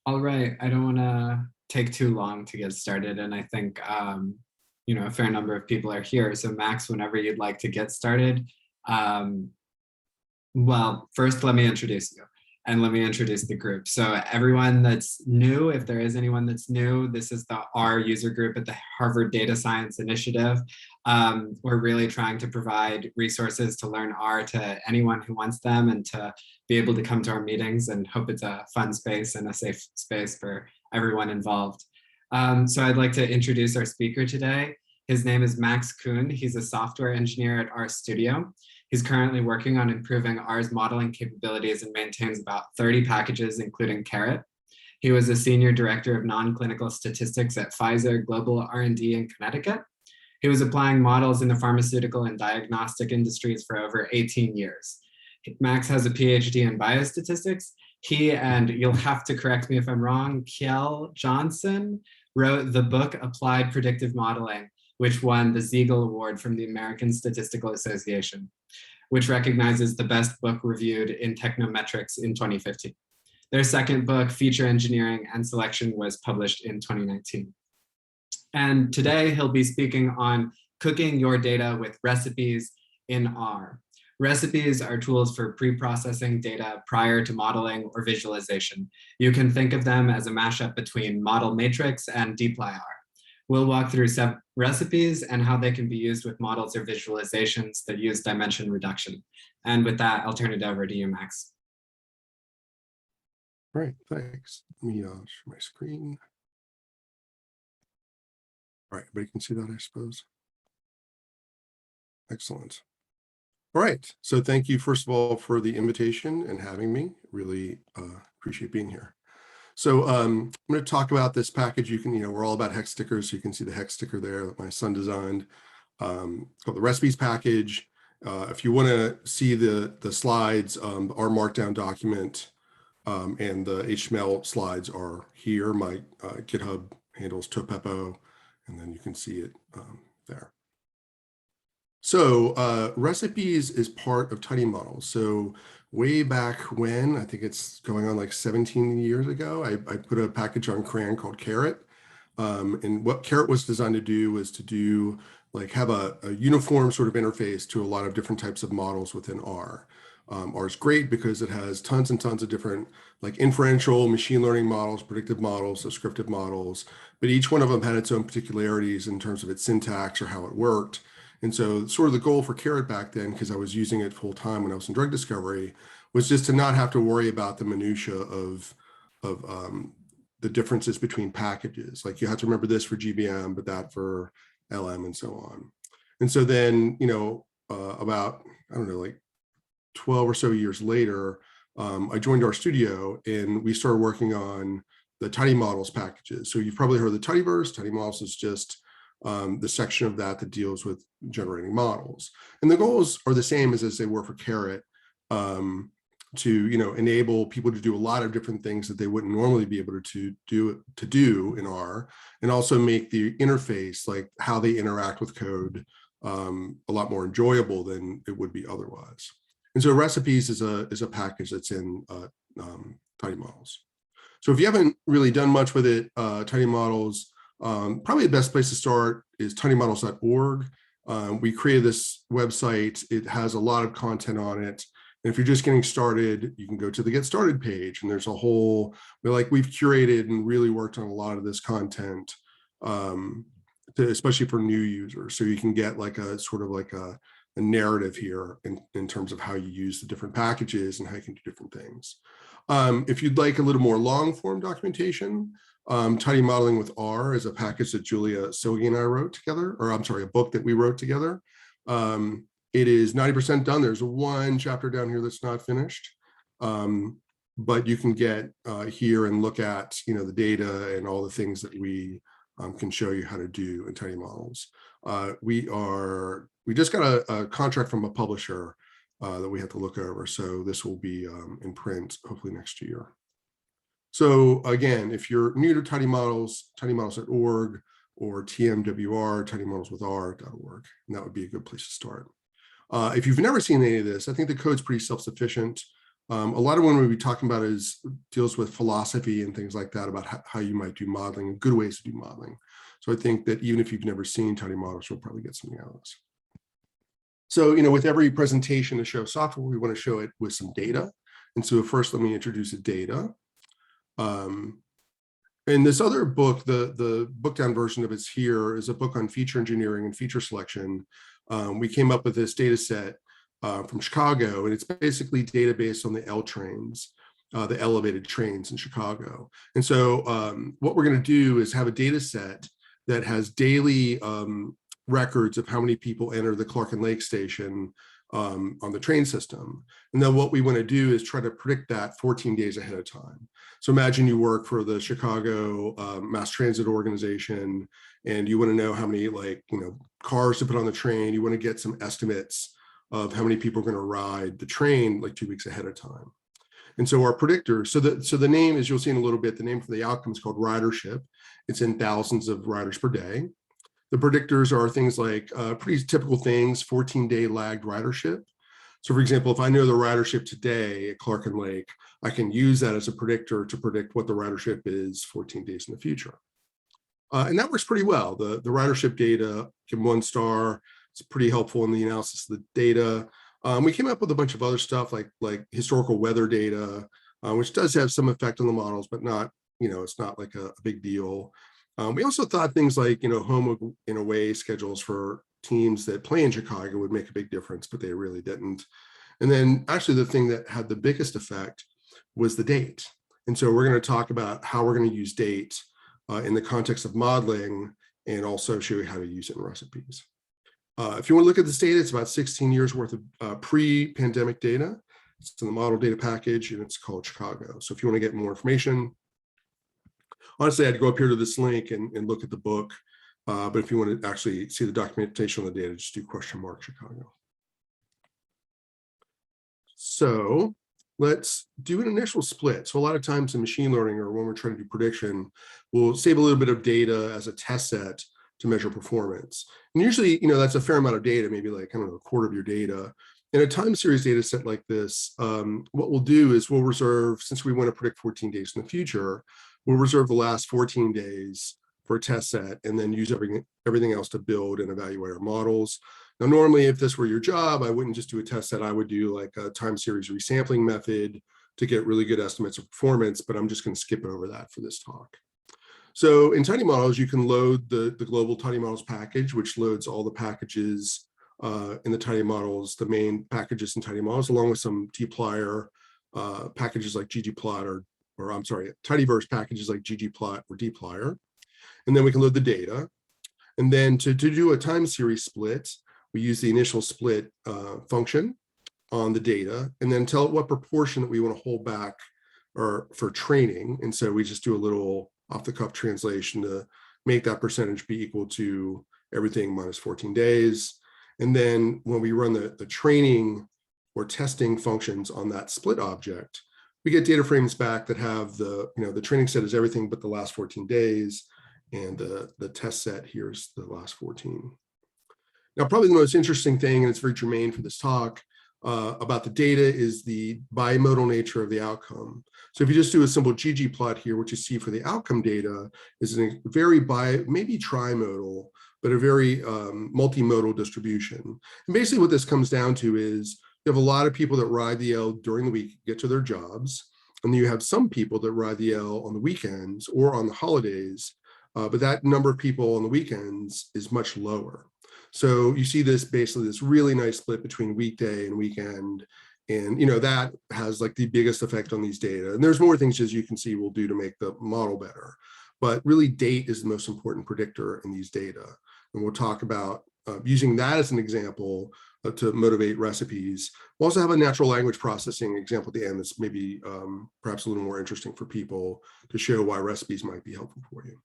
All right, I don't want to take too long to get started, and I think a fair number of people are here. So Max, whenever you'd like to get started, um, well, first let me introduce you, and let me introduce the group. So everyone that's new, if there is anyone that's new, this is the R user group at the Harvard Data Science Initiative. We're really trying to provide resources to learn R to anyone who wants them, and to be able to come to our meetings, and hope it's a fun space and a safe space for everyone involved. So I'd like to introduce our speaker today. His name is Max Kuhn. He's a software engineer at R Studio. He's currently working on improving R's modeling capabilities and maintains about 30 packages, including Carrot. He was a senior director of non-clinical statistics at Pfizer Global R&D in Connecticut. He was applying models in the pharmaceutical and diagnostic industries for over 18 years. Max has a PhD in biostatistics. He, and you'll have to correct me if I'm wrong, Kjell Johnson, wrote the book Applied Predictive Modeling, which won the Siegel Award from the American Statistical Association, which recognizes the best book reviewed in technometrics in 2015. Their second book, Feature Engineering and Selection, was published in 2019. And today he'll be speaking on cooking your data with recipes in R. Recipes are tools for pre-processing data prior to modeling or visualization. You can think of them as a mashup between model matrix and dplyr. We'll walk through some recipes and how they can be used with models or visualizations that use dimension reduction. And with that, I'll turn it over to you, Max. All right, thanks. Let me share my screen. All right, everybody can see that, I suppose. Excellent. All right, so thank you, first of all, for the invitation and having me. Really appreciate being here. So I'm going to talk about this package. You can, we're all about hex stickers, so you can see the hex sticker there that my son designed. It's called the recipes package. If you want to see the slides, our markdown document and the HTML slides are here. My GitHub handle is topepo, and then you can see it there. So recipes is part of Tidy Models. So way back when, I think it's going on like 17 years ago, I put a package on CRAN called Carrot. And what Carrot was designed to do was to do have a uniform sort of interface to a lot of different types of models within R. R is great because it has tons and tons of different inferential machine learning models, predictive models, descriptive models, but each one of them had its own particularities in terms of its syntax or how it worked. And so sort of the goal for Carrot back then, because I was using it full time when I was in drug discovery, was just to not have to worry about the minutia of the differences between packages. Like you have to remember this for GBM, but that for LM and so on. And so then, about, I don't know, 12 or so years later, I joined R Studio and we started working on the Tidy Models packages. So you've probably heard of the Tidyverse. Tidy Models is just the section of that deals with generating models. And the goals are the same as they were for Carrot, to enable people to do a lot of different things that they wouldn't normally be able to do in R, and also make the interface, like how they interact with code, a lot more enjoyable than it would be otherwise. And so recipes is a package that's in Tidy Models. So if you haven't really done much with it, Tidy Models, probably the best place to start is tidymodels.org. We created this website. It has a lot of content on it. And if you're just getting started, you can go to the Get Started page, and there's a whole, we've curated and really worked on a lot of this content, especially for new users. So you can get a narrative here in terms of how you use the different packages and how you can do different things. If you'd like a little more long form documentation, Tidy Modeling with R is a package that Julia Silge and I wrote together, or I'm sorry, a book that we wrote together. It is 90% done. There's one chapter down here that's not finished, but you can get here and look at the data and all the things that we can show you how to do in Tidy Models. We just got a contract from a publisher that we have to look over, so this will be in print hopefully next year. So again, if you're new to Tidy Models, tidymodels.org, or TMWR, tidymodelswithR.org, and that would be a good place to start. If you've never seen any of this, I think the code's pretty self-sufficient. A lot of what we'll be talking about deals with philosophy and things like that about how you might do modeling and good ways to do modeling. So I think that even if you've never seen tidy models, you'll probably get something out of this. So, with every presentation to show software, we want to show it with some data. And so first, let me introduce the data. And this other book, the book down version of it's here, is a book on feature engineering and feature selection. We came up with this data set from Chicago, and it's basically data based on the L trains, the elevated trains in Chicago. And so what we're going to do is have a data set that has daily records of how many people enter the Clark and Lake station on the train system. And then what we want to do is try to predict that 14 days ahead of time. So imagine you work for the Chicago Mass Transit Organization, and you want to know how many cars to put on the train. You want to get some estimates of how many people are going to ride the train 2 weeks ahead of time. And so our predictor, so the name, as you'll see in a little bit, the name for the outcome is called ridership. It's in thousands of riders per day. The predictors are things like pretty typical things, 14-day lagged ridership. So for example, if I know the ridership today at Clark and Lake, I can use that as a predictor to predict what the ridership is 14 days in the future. And that works pretty well. The ridership data, give them 1 star. It's pretty helpful in the analysis of the data. We came up with a bunch of other stuff like historical weather data, which does have some effect on the models, but not, it's not like a big deal. We also thought things like, home and away schedules for teams that play in Chicago would make a big difference, but they really didn't. And then actually the thing that had the biggest effect was the date. And so we're going to talk about how we're going to use date in the context of modeling, and also show you how to use it in recipes. If you want to look at this data, it's about 16 years worth of pre-pandemic data. It's in the model data package, and it's called Chicago. So if you want to get more information, honestly, I'd go up here to this link and look at the book. But if you want to actually see the documentation on the data, just do !Chicago. So let's do an initial split. So a lot of times in machine learning, or when we're trying to do prediction, we'll save a little bit of data as a test set to measure performance. And usually, that's a fair amount of data, maybe a quarter of your data. In a time series data set like this, what we'll do is we'll reserve, since we want to predict 14 days in the future, we'll reserve the last 14 days for a test set, and then use everything else to build and evaluate our models. Now, normally, if this were your job, I wouldn't just do a test set. I would do a time series resampling method to get really good estimates of performance, but I'm just going to skip over that for this talk. So in Tidy Models, you can load the global Tidy Models package, which loads all the packages in the Tidy Models, the main packages in Tidy Models, along with some Plier packages like ggplot, or I'm sorry, tidyverse packages like ggplot or dplyr. And then we can load the data. And then to do a time series split, we use the initial split function on the data, and then tell it what proportion that we want to hold back or for training. And so we just do a little off-the-cuff translation to make that percentage be equal to everything minus 14 days. And then when we run the training or testing functions on that split object, we get data frames back that have the training set is everything but the last 14 days, and the test set here's the last 14. Now, probably the most interesting thing, and it's very germane for this talk, about the data is the bimodal nature of the outcome. So if you just do a simple ggplot here, what you see for the outcome data is a very maybe trimodal, but a very multimodal distribution. And basically what this comes down to is you have a lot of people that ride the L during the week, get to their jobs, and then you have some people that ride the L on the weekends or on the holidays, but that number of people on the weekends is much lower. So you see this really nice split between weekday and weekend. And that has the biggest effect on these data. And there's more things, as you can see, we'll do to make the model better. But really, date is the most important predictor in these data. And we'll talk about using that as an example to motivate recipes. We'll also have a natural language processing example at the end that's maybe perhaps a little more interesting for people to show why recipes might be helpful for you.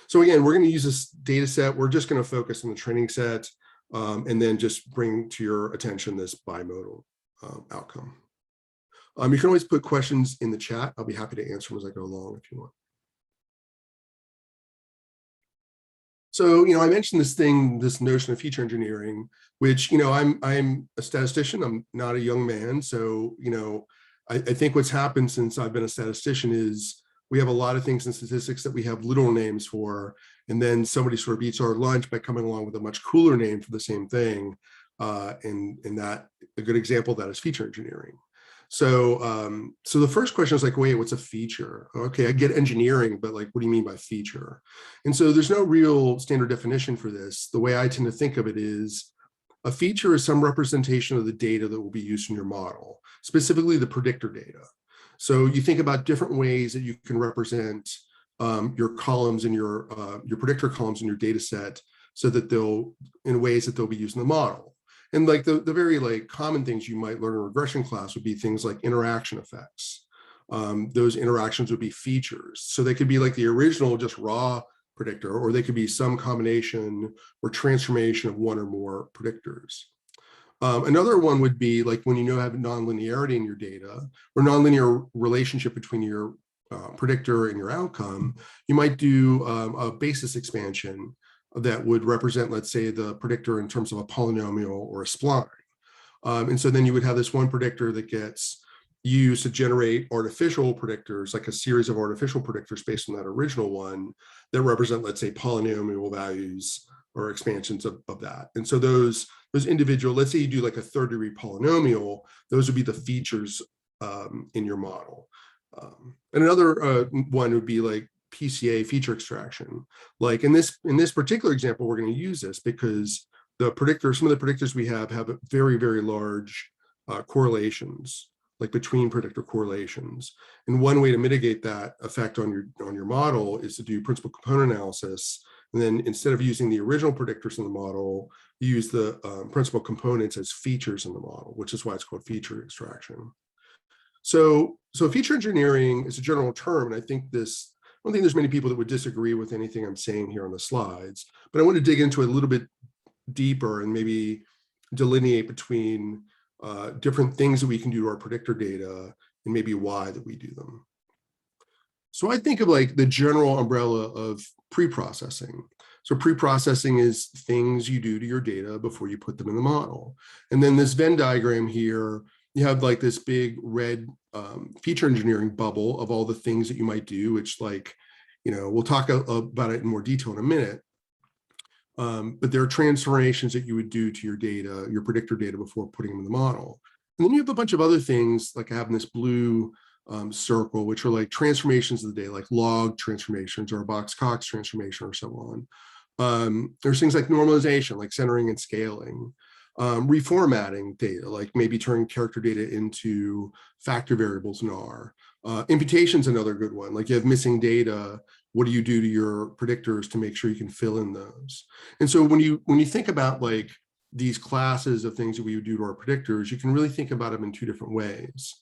So again, we're going to use this data set. We're just going to focus on the training set and then just bring to your attention this bimodal outcome. You can always put questions in the chat. I'll be happy to answer them as I go along if you want. So, I mentioned this notion of feature engineering, which, I'm a statistician. I'm not a young man. So, I think what's happened since I've been a statistician is we have a lot of things in statistics that we have literal names for, and then somebody sort of eats our lunch by coming along with a much cooler name for the same thing. And that a good example of that is feature engineering. So the first question is like, wait, what's a feature? Okay, I get engineering, but like, what do you mean by feature? And so there's no real standard definition for this. The way I tend to think of it is a feature is some representation of the data that will be used in your model, specifically the predictor data. So you think about different ways that you can represent your columns and your predictor columns in your data set so that in ways that they'll be used in the model. And like the very like common things you might learn in regression class would be things like interaction effects. Those interactions would be features. So they could be like the original just raw predictor, or they could be some combination or transformation of one or more predictors. Another one would be like when you have nonlinearity in your data or nonlinear relationship between your predictor and your outcome, you might do a basis expansion that would represent, let's say, the predictor in terms of a polynomial or a spline. And so then you would have this one predictor that gets used to generate artificial predictors, like a series of artificial predictors based on that original one that represent, let's say, polynomial values or expansions of that. And so those individual, let's say you do like a third degree polynomial, those would be the features in your model. And another one would be like PCA, feature extraction. Like in this particular example, we're going to use this because some of the predictors we have very, very large correlations, like between predictor correlations. And one way to mitigate that effect on your model is to do principal component analysis. And then instead of using the original predictors in the model, you use the principal components as features in the model, which is why it's called feature extraction. So feature engineering is a general term, and I don't think there's many people that would disagree with anything I'm saying here on the slides, but I want to dig into it a little bit deeper and maybe delineate between different things that we can do to our predictor data and maybe why that we do them. So I think of like the general umbrella of pre-processing. So pre-processing is things you do to your data before you put them in the model. And then this Venn diagram here, you have like this big red feature engineering bubble of all the things that you might do, which like, we'll talk about it in more detail in a minute. But there are transformations that you would do to your data, your predictor data before putting them in the model. And then you have a bunch of other things like having this blue circle, which are like transformations of the data, like log transformations or a Box-Cox transformation or so on. There's things like normalization, like centering and scaling. Reformatting data, like maybe turning character data into factor variables in R. Imputation is another good one. Like you have missing data, what do you do to your predictors to make sure you can fill in those? And so when you think about like these classes of things that we would do to our predictors, you can really think about them in two different ways.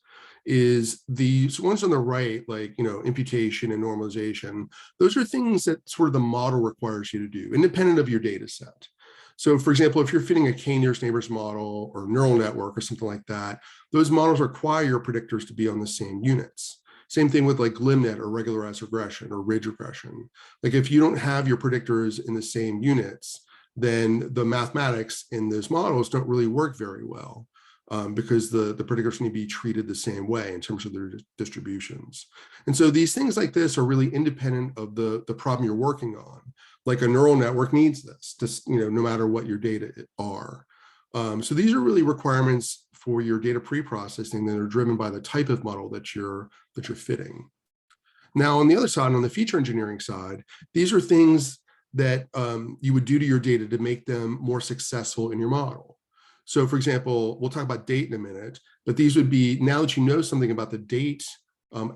Is these ones on the right, like, imputation and normalization, those are things that sort of the model requires you to do, independent of your data set. So for example, if you're fitting a k-nearest neighbors model or neural network or something like that, those models require your predictors to be on the same units. Same thing with like GlimNet or regularized regression or ridge regression. Like if you don't have your predictors in the same units, then the mathematics in those models don't really work very well. Because the predictors need to be treated the same way in terms of their distributions. And so these things like this are really independent of the problem you're working on. Like a neural network needs this, no matter what your data are. So these are really requirements for your data pre-processing that are driven by the type of model that you're fitting. Now, on the other side, on the feature engineering side, these are things that you would do to your data to make them more successful in your model. So for example, we'll talk about date in a minute, but these would be, now that you know something about the date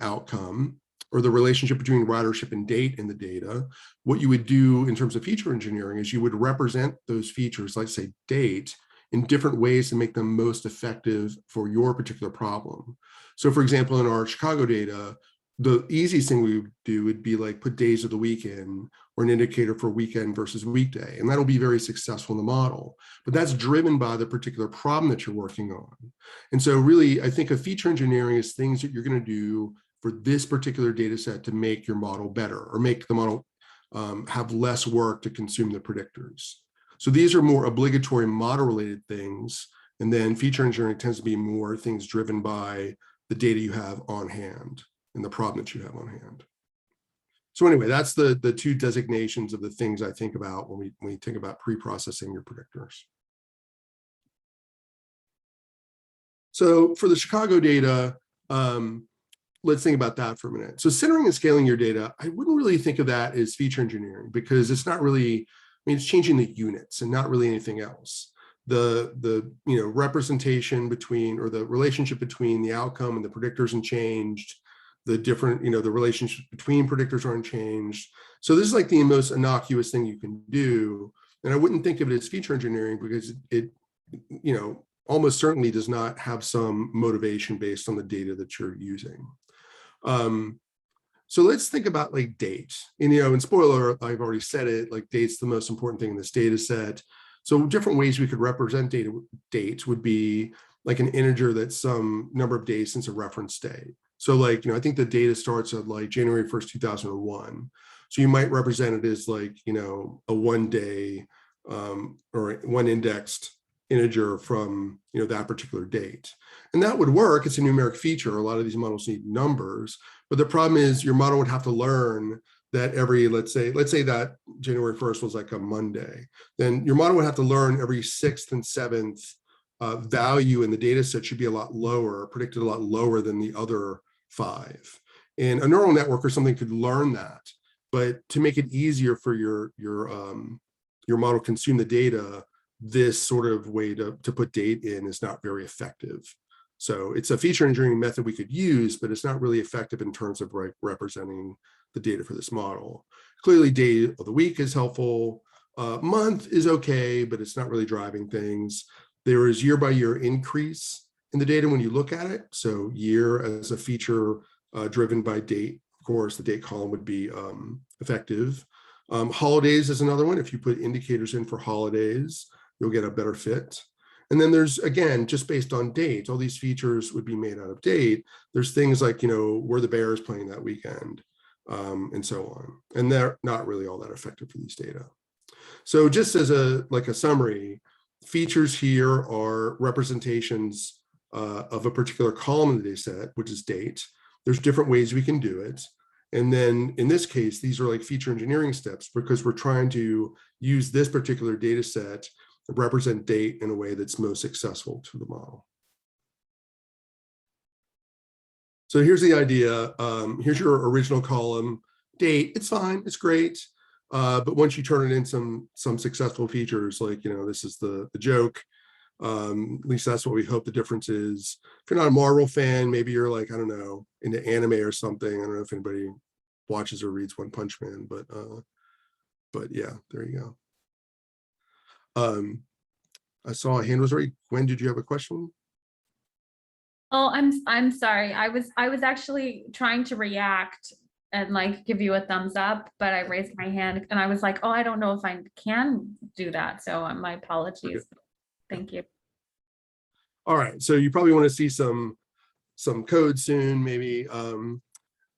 outcome or the relationship between ridership and date in the data, what you would do in terms of feature engineering is you would represent those features, like say date, in different ways to make them most effective for your particular problem. So for example, in our Chicago data, the easiest thing we would do would be like put days of the week in, or an indicator for weekend versus weekday. And that'll be very successful in the model, but that's driven by the particular problem that you're working on. And so really, I think of feature engineering as things that you're going to do for this particular data set to make your model better, or make the model have less work to consume the predictors. So these are more obligatory model related things. And then feature engineering tends to be more things driven by the data you have on hand and the problem that you have on hand. So anyway, that's the two designations of the things I think about when we think about pre-processing your predictors. So for the Chicago data, let's think about that for a minute. So centering and scaling your data, I wouldn't really think of that as feature engineering, because it's not really, I mean, it's changing the units and not really anything else. The representation between, or the relationship between the outcome and the predictors isn't changed. The different, the relationship between predictors aren't changed. So this is like the most innocuous thing you can do. And I wouldn't think of it as feature engineering, because it almost certainly does not have some motivation based on the data that you're using. So let's think about like date. And spoiler, I've already said it, like date's the most important thing in this data set. So different ways we could represent date would be like an integer that's some number of days since a reference date. So like, I think the data starts at like January 1st, 2001. So you might represent it as like, a 1 day or one indexed integer from that particular date. And that would work. It's a numeric feature. A lot of these models need numbers, but the problem is your model would have to learn that every, let's say that January 1st was like a Monday, then your model would have to learn every 6th and 7th value in the data set should be a lot lower, predicted a lot lower than the other 5. And a neural network or something could learn that. But to make it easier for your model consume the data, this sort of way to put date in is not very effective. So it's a feature engineering method we could use, but it's not really effective in terms of representing the data for this model. Clearly, day of the week is helpful. Month is okay, but it's not really driving things. There is year by year increase in the data when you look at it. So year as a feature driven by date. Of course, the date column would be effective. Holidays is another one. If you put indicators in for holidays, you'll get a better fit. And then there's, again, just based on date, all these features would be made out of date. There's things like, were the Bears playing that weekend, and so on. And they're not really all that effective for these data. So just as a summary, features here are representations of a particular column in the data set, which is date. There's different ways we can do it. And then in this case, these are like feature engineering steps, because we're trying to use this particular data set to represent date in a way that's most successful to the model. So here's the idea. Here's your original column, date. It's fine, it's great. But once you turn it in some successful features, like, this is the joke. At least that's what we hope the difference is. If you're not a Marvel fan, maybe you're like, I don't know, into anime or something. I don't know if anybody watches or reads One Punch Man, but yeah, there you go. I saw a hand was raised. Gwen, did you have a question? Oh, I'm sorry. I was actually trying to react and like give you a thumbs up, but I raised my hand and I was like, oh, I don't know if I can do that. So my apologies. Okay. Thank you. All right. So you probably want to see some code soon, maybe.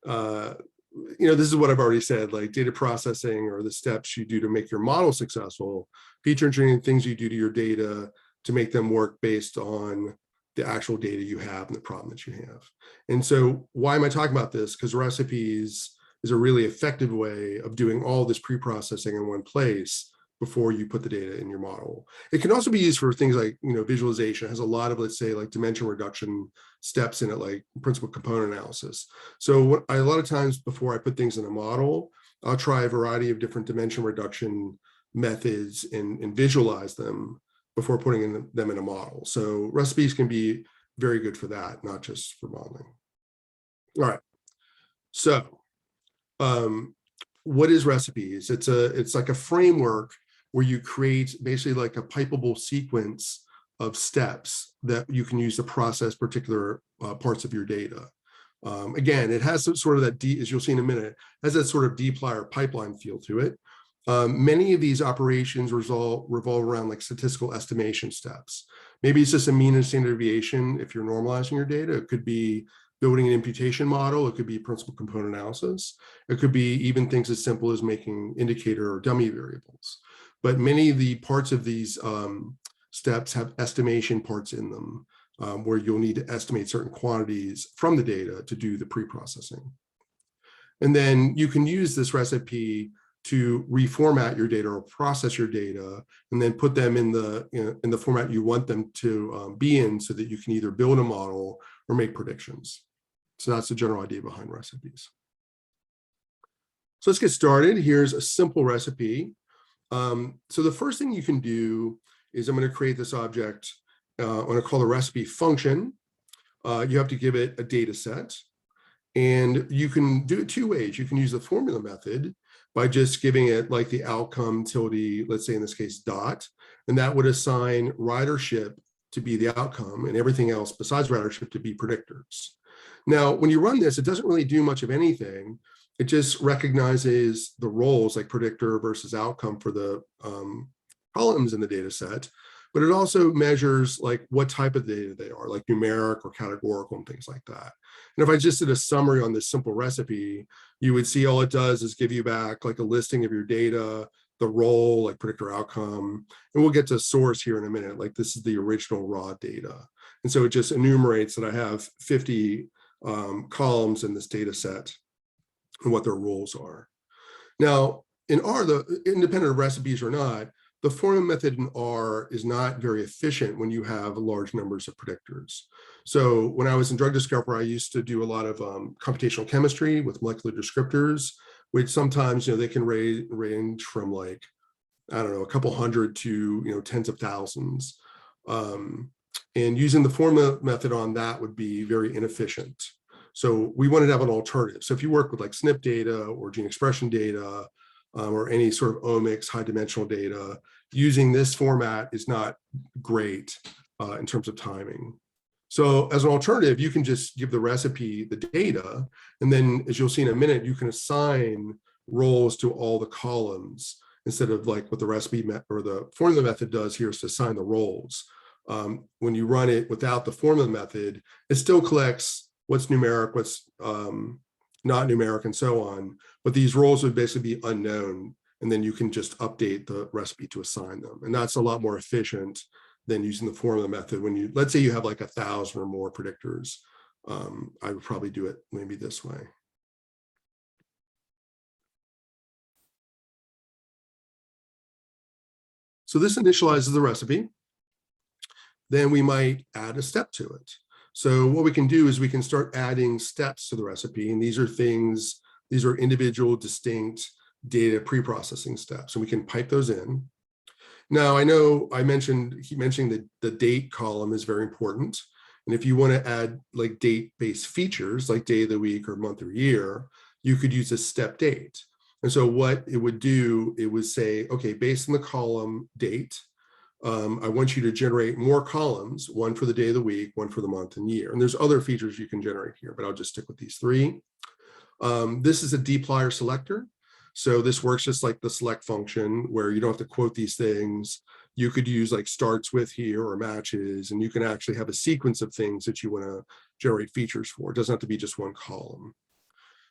This is what I've already said, like data processing or the steps you do to make your model successful, feature engineering, things you do to your data to make them work based on the actual data you have and the problem that you have. And so why am I talking about this? Because recipes is a really effective way of doing all this pre-processing in one place before you put the data in your model. It can also be used for things like, visualization. It has a lot of, let's say, like dimension reduction steps in it, like principal component analysis. So a lot of times before I put things in a model, I'll try a variety of different dimension reduction methods and visualize them before putting them in a model. So recipes can be very good for that, not just for modeling. All right. So what is recipes? It's like a framework where you create basically like a pipeable sequence of steps that you can use to process particular parts of your data. Again, it has some sort of that, as you'll see in a minute, has that sort of dplyr pipeline feel to it. Many of these operations revolve around like statistical estimation steps. Maybe it's just a mean and standard deviation if you're normalizing your data. It could be building an imputation model. It could be principal component analysis. It could be even things as simple as making indicator or dummy variables. But many of the parts of these steps have estimation parts in them. where you'll need to estimate certain quantities from the data to do the pre-processing. And then you can use this recipe to reformat your data or process your data, and then put them in the format you want them to be in, so that you can either build a model or make predictions. So that's the general idea behind recipes. So let's get started. Here's a simple recipe. So the first thing you can do is I'm going to create this object. I'm going to call the recipe function. You have to give it a data set. And you can do it two ways. You can use the formula method by just giving it like the outcome tilde, let's say in this case, dot, and that would assign ridership to be the outcome and everything else besides ridership to be predictors. Now, when you run this, it doesn't really do much of anything. It just recognizes the roles like predictor versus outcome for the columns in the data set, but it also measures like what type of data they are, like numeric or categorical and things like that. And if I just did a summary on this simple recipe, you would see all it does is give you back like a listing of your data, the role, like predictor outcome, and we'll get to source here in a minute. Like this is the original raw data. And so it just enumerates that I have 50 columns in this data set and what their roles are. Now, in R, the independent of recipes or not, the formula method in R is not very efficient when you have large numbers of predictors. So when I was in drug discovery, I used to do a lot of computational chemistry with molecular descriptors, which sometimes, they can range from like, I don't know, a couple hundred to, tens of thousands. And using the formula method on that would be very inefficient. So we wanted to have an alternative. So if you work with like SNP data or gene expression data, or any sort of omics, high dimensional data, using this format is not great in terms of timing. So as an alternative, you can just give the recipe the data, and then as you'll see in a minute, you can assign roles to all the columns instead of like what the recipe or the formula method does here is to assign the roles. When you run it without the formula method, it still collects what's numeric, what's not numeric, and so on. But these roles would basically be unknown, and then you can just update the recipe to assign them. And that's a lot more efficient than using the formula method. When you, let's say you have like 1,000 or more predictors, I would probably do it maybe this way. So this initializes the recipe. Then we might add a step to it. So what we can do is we can start adding steps to the recipe. And these are individual distinct data pre-processing steps. And we can pipe those in. Now, I know he mentioned that the date column is very important. And if you want to add like date-based features, like day of the week or month or year, you could use a step date. And so what it would do, it would say, okay, based on the column date, I want you to generate more columns, one for the day of the week, one for the month and year. And there's other features you can generate here, but I'll just stick with these three. This is a Plier Selector. So this works just like the select function where you don't have to quote these things. You could use like starts with here or matches, and you can actually have a sequence of things that you want to generate features for. It doesn't have to be just one column.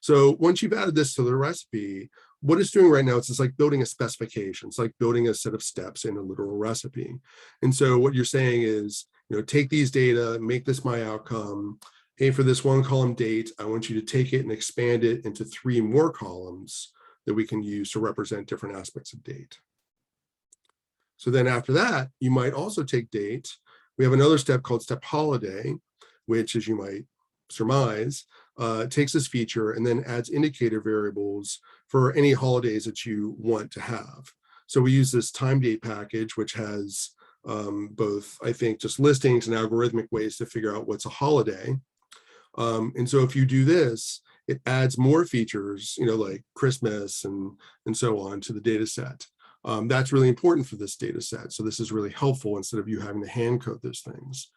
So once you've added this to the recipe, what it's doing right now, it's just like building a specification. It's like building a set of steps in a literal recipe. And so what you're saying is, take these data, make this my outcome. Hey, for this one column date, I want you to take it and expand it into 3 more columns that we can use to represent different aspects of date. So then after that, you might also take date. We have another step called step holiday, which, as you might surmise, takes this feature and then adds indicator variables for any holidays that you want to have. So we use this time date package, which has both, I think, just listings and algorithmic ways to figure out what's a holiday. And so if you do this, it adds more features, like Christmas and so on to the data set. That's really important for this data set. So this is really helpful instead of you having to hand code those things.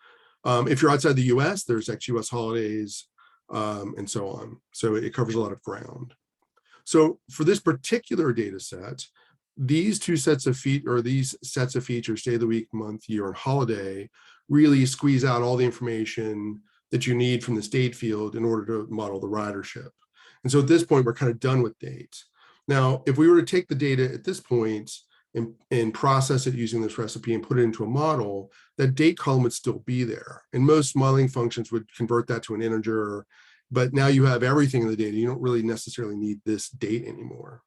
If you're outside the US, there's ex-US holidays and so on. So it covers a lot of ground. So for this particular data set, these sets of features, day of the week, month, year, and holiday, really squeeze out all the information that you need from this date field in order to model the ridership. And so at this point, we're kind of done with date. Now, if we were to take the data at this point and process it using this recipe and put it into a model, that date column would still be there. And most modeling functions would convert that to an integer, but now you have everything in the data. You don't really necessarily need this date anymore.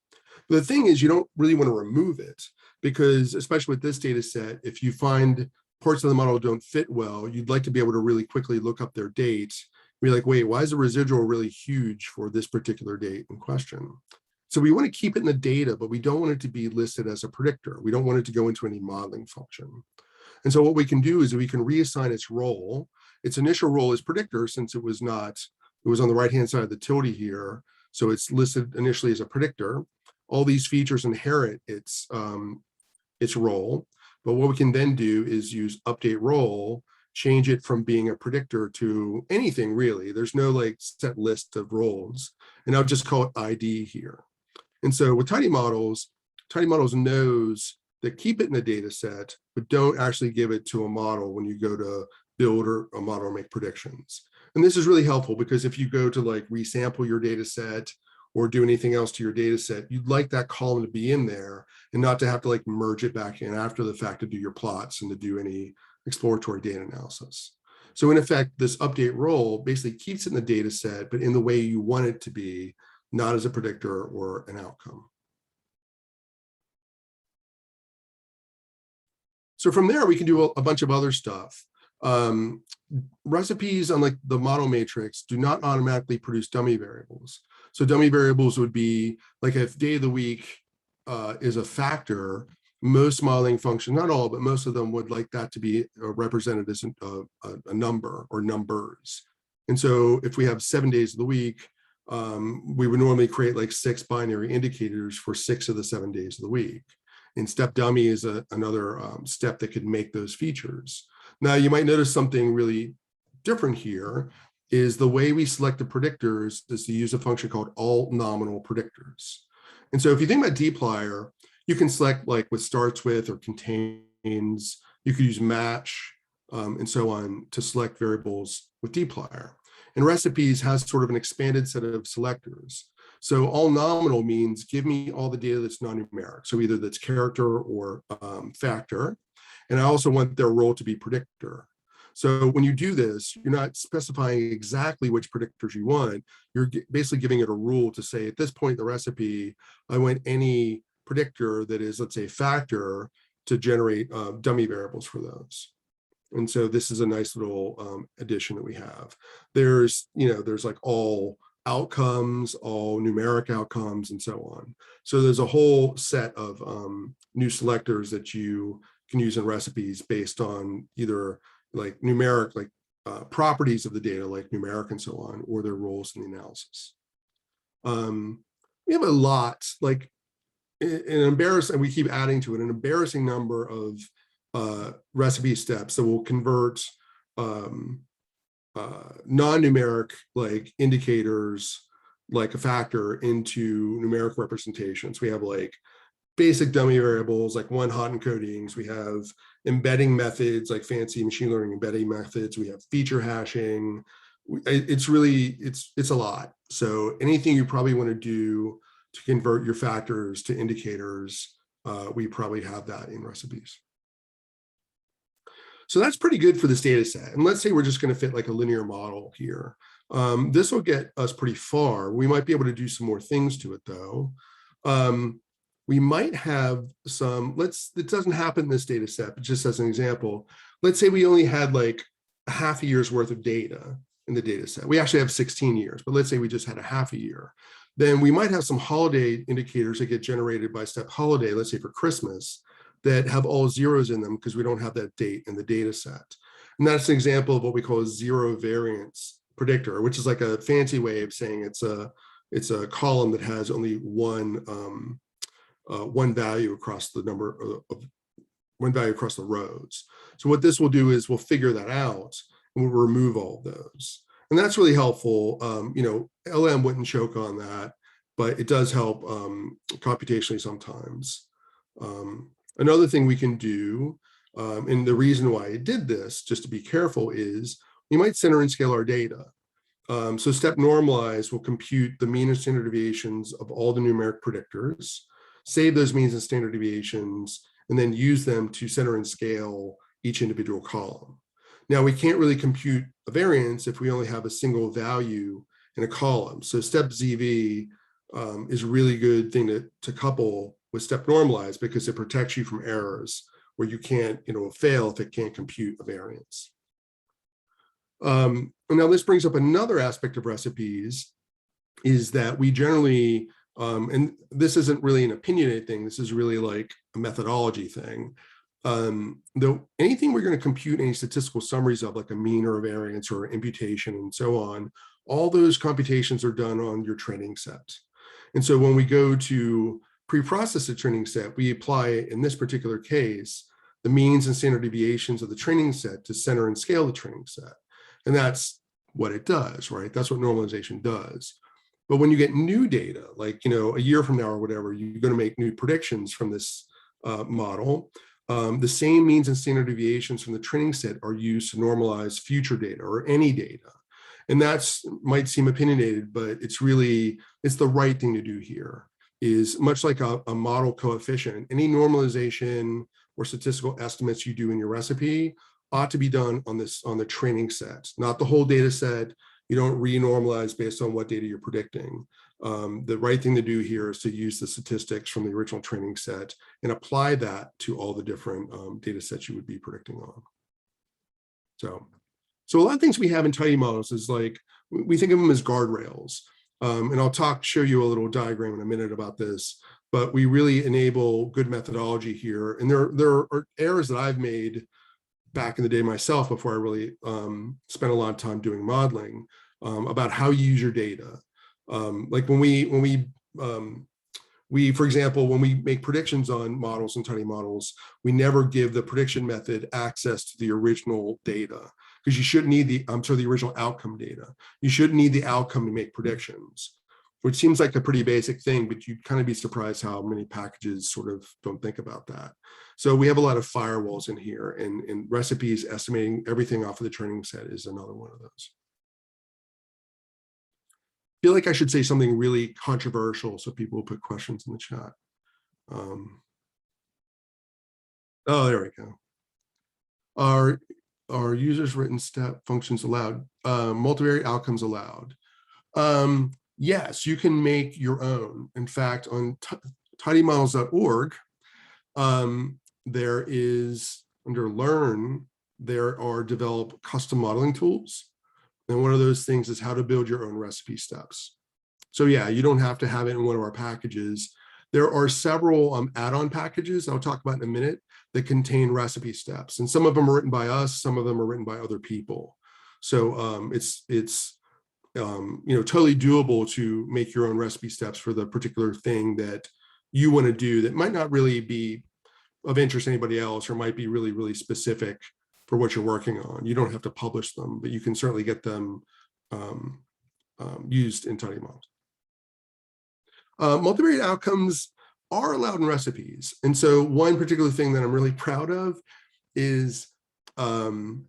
But the thing is, you don't really want to remove it, because especially with this data set, if you find parts of the model don't fit well, you'd like to be able to really quickly look up their dates. Be like, wait, why is the residual really huge for this particular date in question? So we want to keep it in the data, but we don't want it to be listed as a predictor. We don't want it to go into any modeling function. And so what we can do is we can reassign its role. Its initial role is predictor, since it was on the right-hand side of the tilde here. So it's listed initially as a predictor. All these features inherit its role. But what we can then do is use update role, change it from being a predictor to anything really. There's no like set list of roles. And I'll just call it ID here. And so with tidy models knows that keep it in a data set, but don't actually give it to a model when you go to build or a model or make predictions. And this is really helpful, because if you go to like resample your data set or do anything else to your data set, you'd like that column to be in there and not to have to like merge it back in after the fact to do your plots and to do any exploratory data analysis. So in effect, this update role basically keeps it in the data set, but in the way you want it to be, not as a predictor or an outcome. So from there, we can do a bunch of other stuff. Recipes, unlike the model matrix, do not automatically produce dummy variables. So dummy variables would be like if day of the week is a factor, most modeling functions, not all, but most of them would like that to be represented as a number or numbers. And so if we have 7 days of the week, we would normally create like 6 binary indicators for 6 of the 7 days of the week. And step dummy is another step that could make those features. Now you might notice something really different here is the way we select the predictors is to use a function called all nominal predictors. And so if you think about dplyr, you can select like what starts with or contains, you could use match and so on to select variables with dplyr. And recipes has sort of an expanded set of selectors. So all nominal means give me all the data that's non-numeric. So either that's character or factor. And I also want their role to be predictor. So when you do this, you're not specifying exactly which predictors you want. You're basically giving it a rule to say at this point in the recipe, I want any predictor that is, let's say, factor to generate dummy variables for those. And so this is a nice little addition that we have. There's like all outcomes, all numeric outcomes, and so on. So there's a whole set of new selectors that you can use in recipes based on either like numeric, like properties of the data, like numeric and so on, or their roles in the analysis. We have a lot, like and we keep adding to it, an embarrassing number of recipe steps that will convert non-numeric like indicators like a factor into numeric representations. We have like basic dummy variables like one-hot encodings. We have embedding methods like fancy machine learning embedding methods. We have feature hashing. It's a lot. So anything you probably want to do to convert your factors to indicators, we probably have that in recipes. So that's pretty good for this data set. And let's say we're just going to fit like a linear model here. This will get us pretty far. We might be able to do some more things to it though. We might have some, it doesn't happen in this data set, but just as an example, let's say we only had like a half a year's worth of data in the data set. We actually have 16 years, but let's say we just had a half a year. Then we might have some holiday indicators that get generated by step holiday, let's say for Christmas, that have all zeros in them because we don't have that date in the data set. And that's an example of what we call a zero variance predictor, which is like a fancy way of saying it's a column that has only one value across the number of one value across the rows. So what this will do is we'll figure that out and we'll remove all of those. And that's really helpful. LM wouldn't choke on that, but it does help computationally sometimes. Another thing we can do, and the reason why I did this, just to be careful, is we might center and scale our data. So step normalize will compute the mean and standard deviations of all the numeric predictors. save those means and standard deviations, and then use them to center and scale each individual column. Now, we can't really compute a variance if we only have a single value in a column. So step ZV is a really good thing to couple with step normalize, because it protects you from errors where you can't, fail if it can't compute a variance. And now this brings up another aspect of recipes, is that we generally, and this isn't really an opinionated thing, this is really like a methodology thing. Though anything we're going to compute any statistical summaries of, like a mean or a variance or imputation and so on, all those computations are done on your training set. And so when we go to pre-process the training set, we apply, in this particular case, the means and standard deviations of the training set to center and scale the training set. And that's what it does, right? That's what normalization does. But when you get new data, like, a year from now or whatever, you're going to make new predictions from this model. The same means and standard deviations from the training set are used to normalize future data or any data. And that's might seem opinionated, but it's the right thing to do here. Is much like a model coefficient, any normalization or statistical estimates you do in your recipe ought to be done on the training set, not the whole data set. You don't re-normalize based on what data you're predicting. The right thing to do here is to use the statistics from the original training set and apply that to all the different data sets you would be predicting on. So a lot of things we have in tidy models is like, we think of them as guardrails. And I'll show you a little diagram in a minute about this, but we really enable good methodology here. And there are errors that I've made back in the day myself before I really spent a lot of time doing modeling about how you use your data. Like when we for example, when we make predictions on models and tidy models, we never give the prediction method access to the original data, because you shouldn't need the original outcome data. You shouldn't need the outcome to make predictions, which seems like a pretty basic thing, but you'd kind of be surprised how many packages sort of don't think about that. So we have a lot of firewalls in here, and recipes estimating everything off of the training set is another one of those. I feel like I should say something really controversial so people will put questions in the chat. Oh, there we go. Are users written step functions allowed? Multivariate outcomes allowed? Yes, you can make your own. In fact, on tidymodels.org, there is, under Learn, there are developed custom modeling tools. And one of those things is how to build your own recipe steps. So yeah, you don't have to have it in one of our packages. There are several add-on packages I'll talk about in a minute that contain recipe steps. And some of them are written by us, some of them are written by other people. So it's totally doable to make your own recipe steps for the particular thing that you want to do that might not really be of interest to anybody else, or might be really, really specific for what you're working on. You don't have to publish them, but you can certainly get them used in tidy models. Multivariate outcomes are allowed in recipes. And so one particular thing that I'm really proud of is when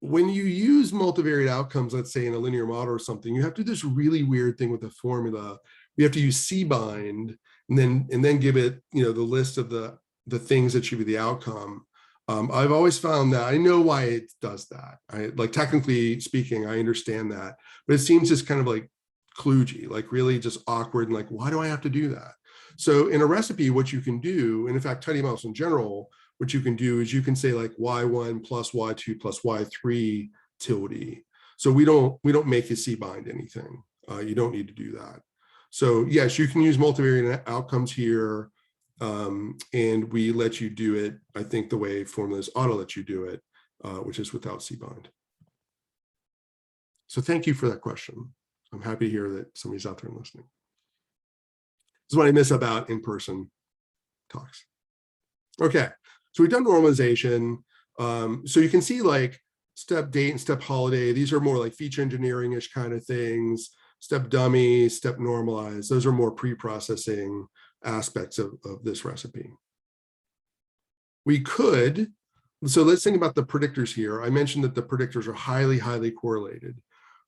you use multivariate outcomes, let's say in a linear model or something, you have to do this really weird thing with the formula. We have to use cbind and then give it, the list of the things that should be the outcome. I've always found that I know why it does that. Like technically speaking, I understand that, but it seems just kind of like kludgy, like really just awkward, and like, why do I have to do that? So in a recipe, what you can do, and in fact, tidy models in general, what you can do is you can say like y1 plus y2 plus y3 tilde. So we don't make you cbind anything. You don't need to do that. So yes, you can use multivariate outcomes here. And we let you do it, I think, the way formulas ought to let you do it, which is without cbind. So thank you for that question. I'm happy to hear that somebody's out there listening. This is what I miss about in-person talks. Okay, so we've done normalization. So you can see like step date and step holiday. These are more like feature engineering-ish kind of things. Step dummy, step normalize. Those are more pre-processing aspects of this recipe. We could, so let's think about the predictors here. I mentioned that the predictors are highly, highly correlated.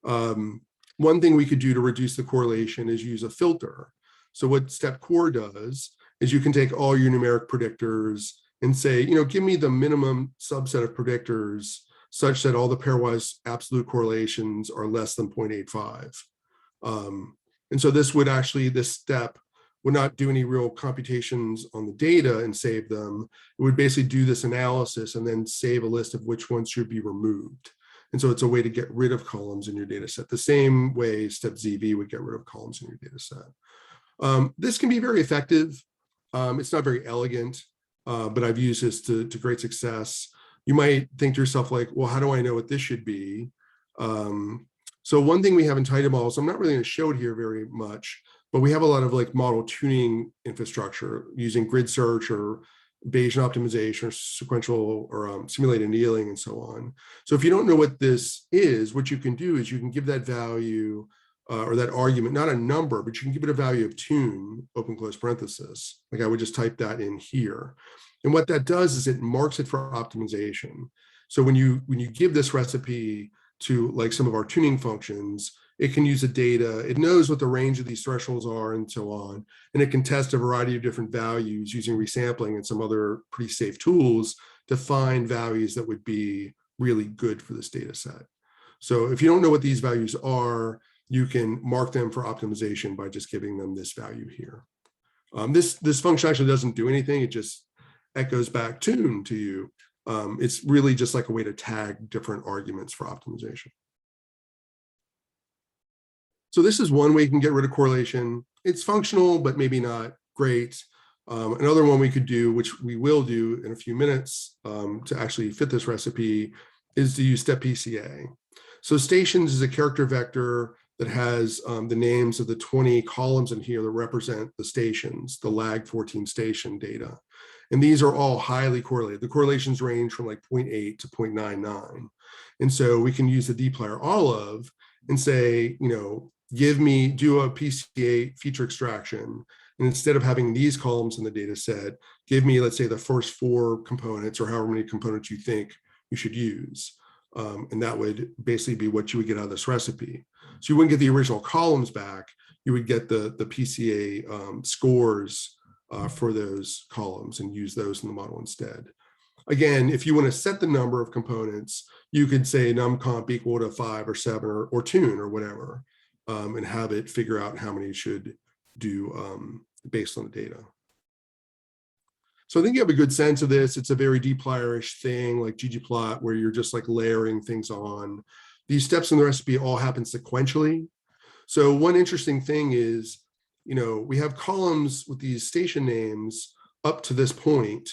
One thing we could do to reduce the correlation is use a filter. So what step core does is you can take all your numeric predictors and say, give me the minimum subset of predictors such that all the pairwise absolute correlations are less than 0.85. And so this step would not do any real computations on the data and save them. It would basically do this analysis and then save a list of which ones should be removed. And so it's a way to get rid of columns in your data set, the same way step ZV would get rid of columns in your data set. This can be very effective. It's not very elegant, but I've used this to great success. You might think to yourself like, well, how do I know what this should be? So one thing we have in title models, I'm not really going to show it here very much, but we have a lot of like model tuning infrastructure using grid search or Bayesian optimization or sequential or simulated annealing and so on. So if you don't know what this is, what you can do is you can give that value or that argument, not a number, but you can give it a value of tune, open close parenthesis. Like I would just type that in here. And what that does is it marks it for optimization. So when you give this recipe to like some of our tuning functions, it can use the data, it knows what the range of these thresholds are and so on, and it can test a variety of different values using resampling and some other pretty safe tools to find values that would be really good for this data set. So if you don't know what these values are, you can mark them for optimization by just giving them this value here. This function actually doesn't do anything, it just echoes back tune to you. It's really just like a way to tag different arguments for optimization. So this is one way you can get rid of correlation. It's functional, but maybe not great. Another one we could do, which we will do in a few minutes to actually fit this recipe, is to use step PCA. So stations is a character vector that has the names of the 20 columns in here that represent the stations, the lag 14 station data. And these are all highly correlated. The correlations range from like 0.8 to 0.99. And so we can use the dplyr all of and say, do a PCA feature extraction. And instead of having these columns in the data set, give me, let's say, the first 4 components or however many components you think you should use. And that would basically be what you would get out of this recipe. So you wouldn't get the original columns back, you would get the PCA scores for those columns and use those in the model instead. Again, if you want to set the number of components, you could say numcomp equal to 5 or 7 or tune or whatever, and have it figure out how many you should do based on the data. So I think you have a good sense of this. It's a very dplyr-ish thing like ggplot where you're just like layering things on. These steps in the recipe all happen sequentially. So one interesting thing is, we have columns with these station names up to this point.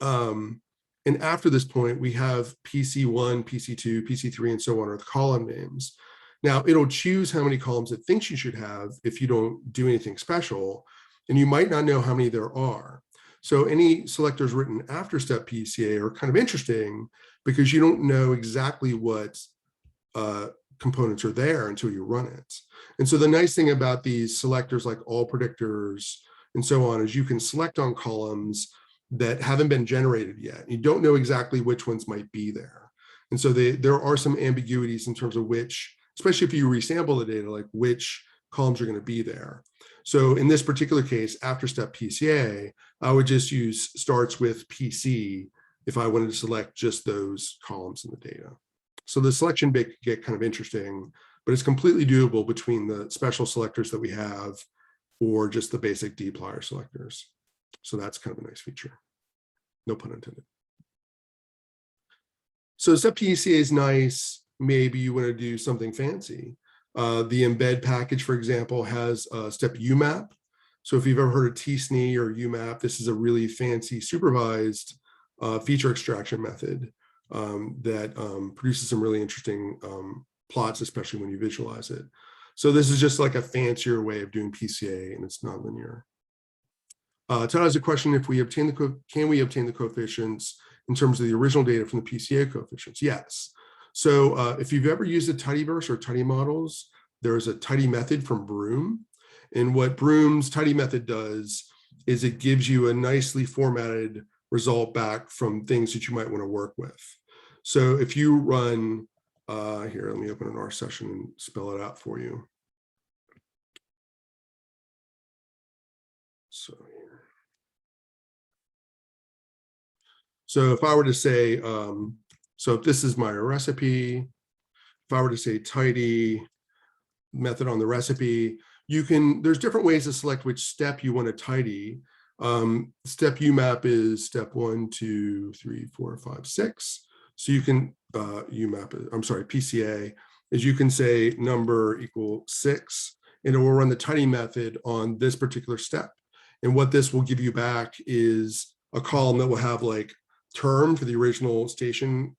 And after this point, we have PC1, PC2, PC3, and so on, are the column names. Now, it'll choose how many columns it thinks you should have if you don't do anything special, and you might not know how many there are. So any selectors written after step PCA are kind of interesting because you don't know exactly what components are there until you run it. And so the nice thing about these selectors like all predictors and so on is you can select on columns that haven't been generated yet. You don't know exactly which ones might be there. And so there are some ambiguities in terms of which, especially if you resample the data, like which columns are going to be there. So in this particular case, after step PCA, I would just use starts with PC if I wanted to select just those columns in the data. So the selection bit could get kind of interesting, but it's completely doable between the special selectors that we have or just the basic dplyr selectors. So that's kind of a nice feature. No pun intended. So step PCA is nice. Maybe you want to do something fancy. The embed package, for example, has step UMAP. So if you've ever heard of TSNE or UMAP, this is a really fancy supervised feature extraction method that produces some really interesting plots, especially when you visualize it. So this is just like a fancier way of doing PCA, and it's nonlinear. Todd has a question: if we obtain can we obtain the coefficients in terms of the original data from the PCA coefficients? Yes. So if you've ever used a tidyverse or tidy models, there's a tidy method from Broom. And what Broom's tidy method does is it gives you a nicely formatted result back from things that you might want to work with. So if you run, here, let me open an R session and spell it out for you. So here. So if I were to say, so if this is my recipe, if I were to say tidy method on the recipe, there's different ways to select which step you want to tidy. Step UMAP is step 1, 2, 3, 4, 5, 6. So you can PCA is you can say number equal 6, and it will run the tidy method on this particular step. And what this will give you back is a column that will have like term for the original station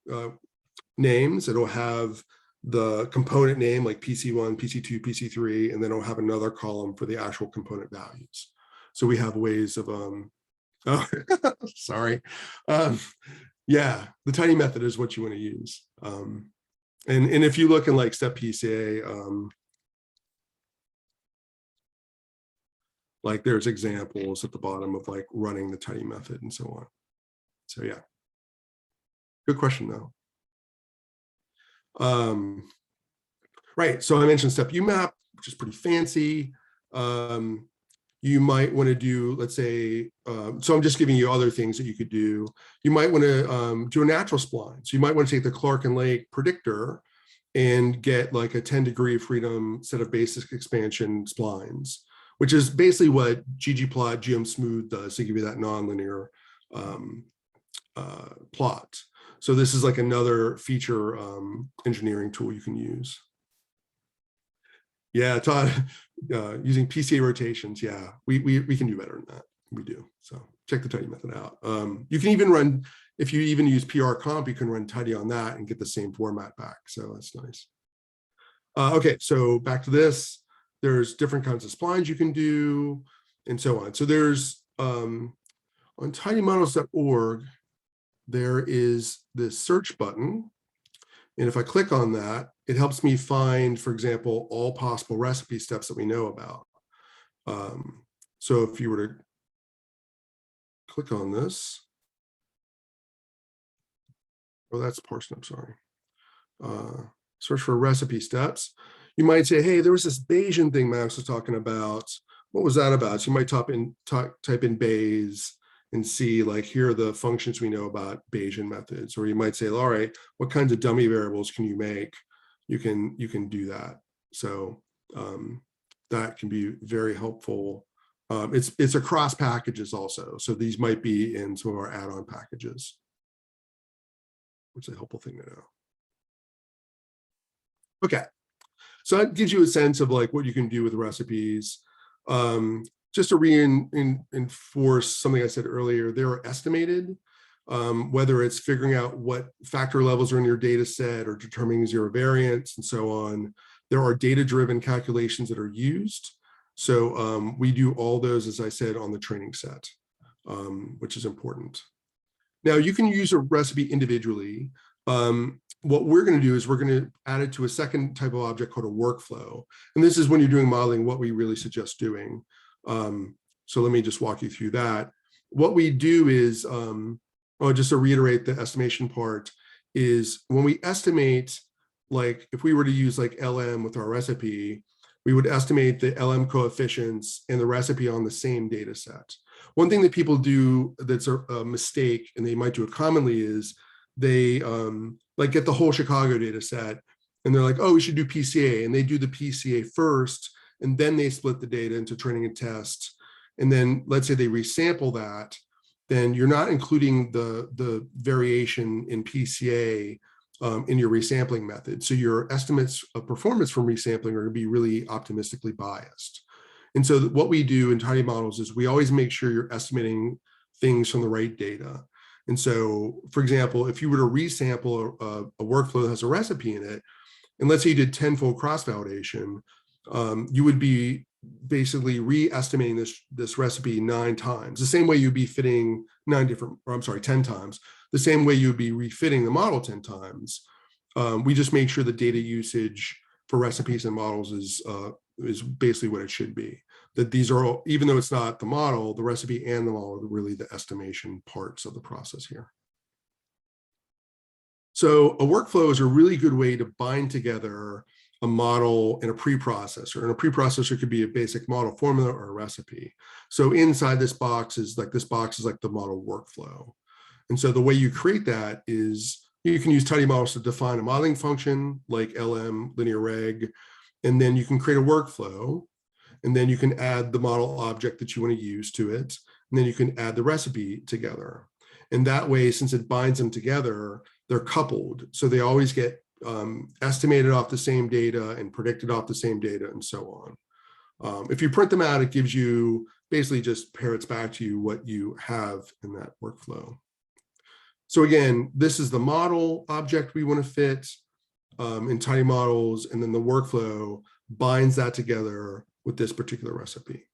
names. It'll have the component name like PC1, PC2, PC3, and then it'll have another column for the actual component values. So we have ways of, sorry. Yeah, the tidy method is what you want to use. And if you look in like step PCA, like there's examples at the bottom of like running the tidy method and so on. So yeah, good question though. Right, so I mentioned step UMAP, which is pretty fancy. You might want to do, let's say, so I'm just giving you other things that you could do. You might want to do a natural spline. So you might want to take the Clark and Lake predictor and get like a 10 degree of freedom set of basic expansion splines, which is basically what ggplot geom smooth does to give you that nonlinear plot. So this is like another feature engineering tool you can use. Yeah, Todd, using PCA rotations. Yeah, we can do better than that. We do. So check the tidy method out. You can even run, if you even use PR comp, you can run tidy on that and get the same format back. So that's nice. Okay, so back to this. There's different kinds of splines you can do and so on. So there's on tidymodels.org, there is this search button. And if I click on that, it helps me find, for example, all possible recipe steps that we know about. So if you were to click on this, oh, that's Parsnip, sorry. Search for recipe steps. You might say, hey, there was this Bayesian thing Max was talking about. What was that about? So you might type in Bayes and see like, here are the functions we know about Bayesian methods. Or you might say, all right, what kinds of dummy variables can you make? You can do that. So that can be very helpful. It's across packages also. So these might be in some of our add-on packages, which is a helpful thing to know. Okay, so that gives you a sense of like what you can do with recipes. Just to reinforce something I said earlier, they're estimated, whether it's figuring out what factor levels are in your data set or determining zero variance and so on. There are data-driven calculations that are used. So we do all those, as I said, on the training set, which is important. Now you can use a recipe individually. What we're going to do is we're going to add it to a second type of object called a workflow. And this is when you're doing modeling, what we really suggest doing. So let me just walk you through that. What we do is, just to reiterate the estimation part, is when we estimate, like if we were to use like LM with our recipe, we would estimate the LM coefficients and the recipe on the same data set. One thing that people do that's a mistake, and they might do it commonly, is they like get the whole Chicago data set and they're like, oh, we should do PCA, and they do the PCA first, and then they split the data into training and test. And then let's say they resample that, then you're not including the variation in PCA in your resampling method. So your estimates of performance from resampling are going to be really optimistically biased. And so what we do in tidy models is we always make sure you're estimating things from the right data. And so, for example, if you were to resample a workflow that has a recipe in it, and let's say you did 10-fold cross-validation, you would be basically re-estimating this recipe 9 times. The same way you'd be fitting 10 times. The same way you'd be refitting the model 10 times. We just make sure the data usage for recipes and models is basically what it should be. That these are all, even though it's not the model, the recipe and the model are really the estimation parts of the process here. So a workflow is a really good way to bind together a model and a preprocessor. And a preprocessor could be a basic model formula or a recipe. So inside this box is like the model workflow. And so the way you create that is you can use tidy models to define a modeling function like LM, linear reg, and then you can create a workflow, and then you can add the model object that you want to use to it, and then you can add the recipe together. And that way, since it binds them together, they're coupled. So they always get estimated off the same data and predicted off the same data and so on. If you print them out, it gives you basically just parrots back to you what you have in that workflow. So again, this is the model object we want to fit in tidy models, and then the workflow binds that together with this particular recipe.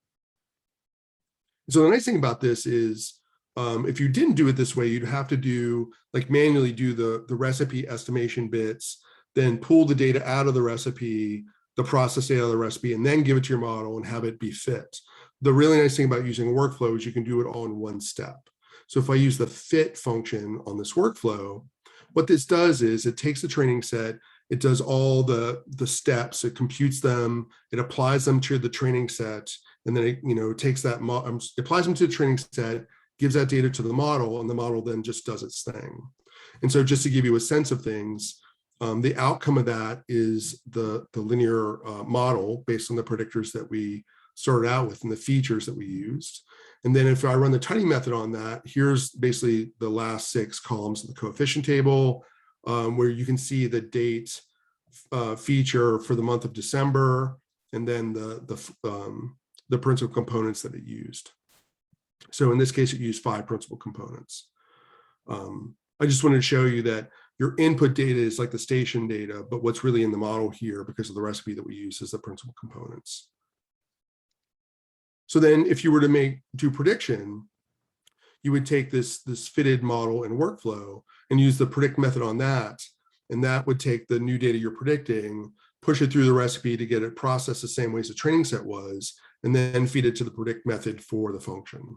So the nice thing about this is if you didn't do it this way, you'd have to do like manually do the recipe estimation bits, then pull the data out of the recipe, the process data out of the recipe, and then give it to your model and have it be fit. The really nice thing about using a workflow is you can do it all in one step. So if I use the fit function on this workflow, what this does is it takes the training set, it does all the steps, it computes them, it applies them to the training set, and then it takes that, applies them to the training set, gives that data to the model, and the model then just does its thing. And so just to give you a sense of things, the outcome of that is the linear model based on the predictors that we started out with and the features that we used. And then if I run the tidy method on that, here's basically the last 6 columns of the coefficient table, where you can see the date feature for the month of December, and then the principal components that it used. So in this case, it used 5 principal components. I just wanted to show you that your input data is like the station data, but what's really in the model here, because of the recipe that we use, is the principal components. So then if you were to do prediction, you would take this fitted model and workflow and use the predict method on that. And that would take the new data you're predicting, push it through the recipe to get it processed the same way as the training set was, and then feed it to the predict method for the function.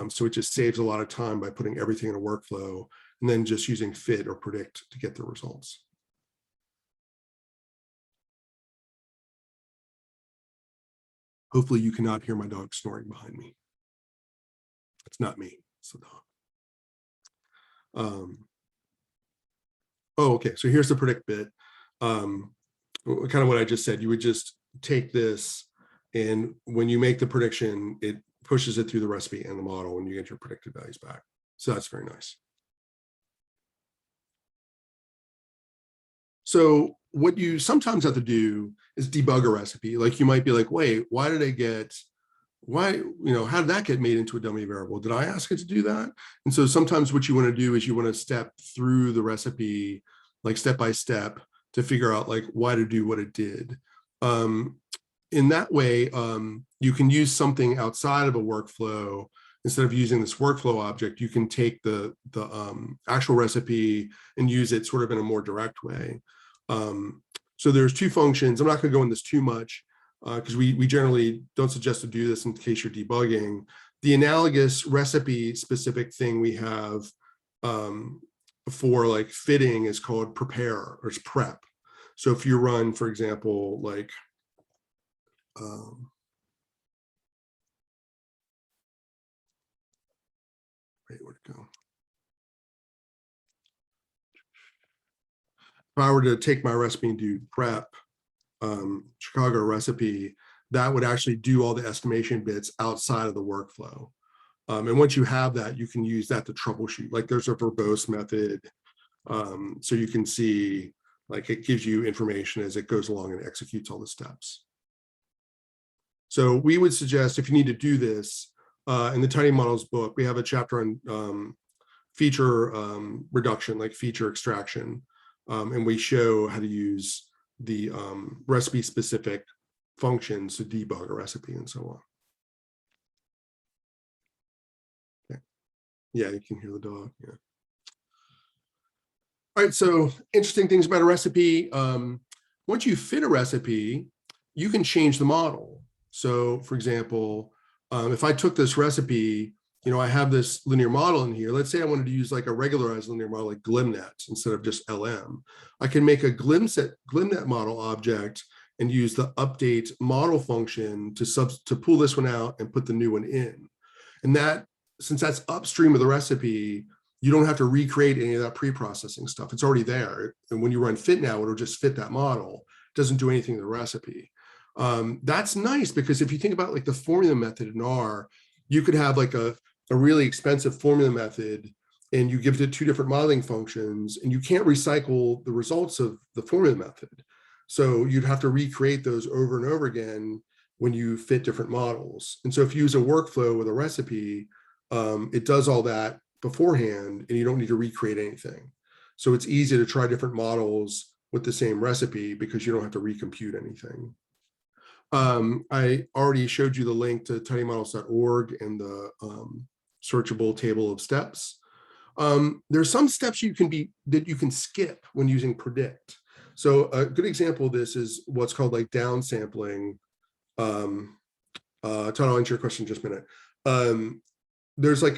So it just saves a lot of time by putting everything in a workflow and then just using fit or predict to get the results. Hopefully you cannot hear my dog snoring behind me. It's not me, it's the dog. Oh, okay, so here's the predict bit. Kind of what I just said, you would just take this, and when you make the prediction, it pushes it through the recipe and the model, and you get your predicted values back. So that's very nice. So what you sometimes have to do is debug a recipe. Like you might be like, wait, how did that get made into a dummy variable? Did I ask it to do that? And so sometimes what you want to do is you want to step through the recipe, like step by step, to figure out like why to do what it did. In that way, you can use something outside of a workflow. Instead of using this workflow object, you can take the actual recipe and use it sort of in a more direct way. So there's 2 functions. I'm not going to go into this too much because we generally don't suggest to do this in case you're debugging. The analogous recipe specific thing we have for like fitting is called prepare, or it's prep. So if you run, for example, like where'd it go? If I were to take my recipe and do prep Chicago recipe, that would actually do all the estimation bits outside of the workflow. And once you have that, you can use that to troubleshoot. Like there's a verbose method. So you can see, like it gives you information as it goes along and executes all the steps. So we would suggest if you need to do this, in the Tidy Models book, we have a chapter on feature reduction, like feature extraction. And we show how to use the recipe specific functions to debug a recipe and so on. Okay. Yeah, you can hear the dog. Yeah. All right, so interesting things about a recipe. Once you fit a recipe, you can change the model. So for example, if I took this recipe, I have this linear model in here. Let's say I wanted to use like a regularized linear model like GlimNet instead of just LM. I can make a GlimNet model object and use the update model function to pull this one out and put the new one in. And that, since that's upstream of the recipe, you don't have to recreate any of that pre-processing stuff. It's already there. And when you run fit now, it'll just fit that model. It doesn't do anything to the recipe. That's nice, because if you think about like the formula method in R, you could have like a really expensive formula method and you give it 2 different modeling functions, and you can't recycle the results of the formula method. So you'd have to recreate those over and over again when you fit different models. And so if you use a workflow with a recipe, it does all that beforehand, and you don't need to recreate anything. So it's easy to try different models with the same recipe because you don't have to recompute anything. I already showed you the link to tidymodels.org and the searchable table of steps. There's some steps that you can skip when using predict. So a good example of this is what's called like downsampling. Todd, I'll answer your question in just a minute. There's like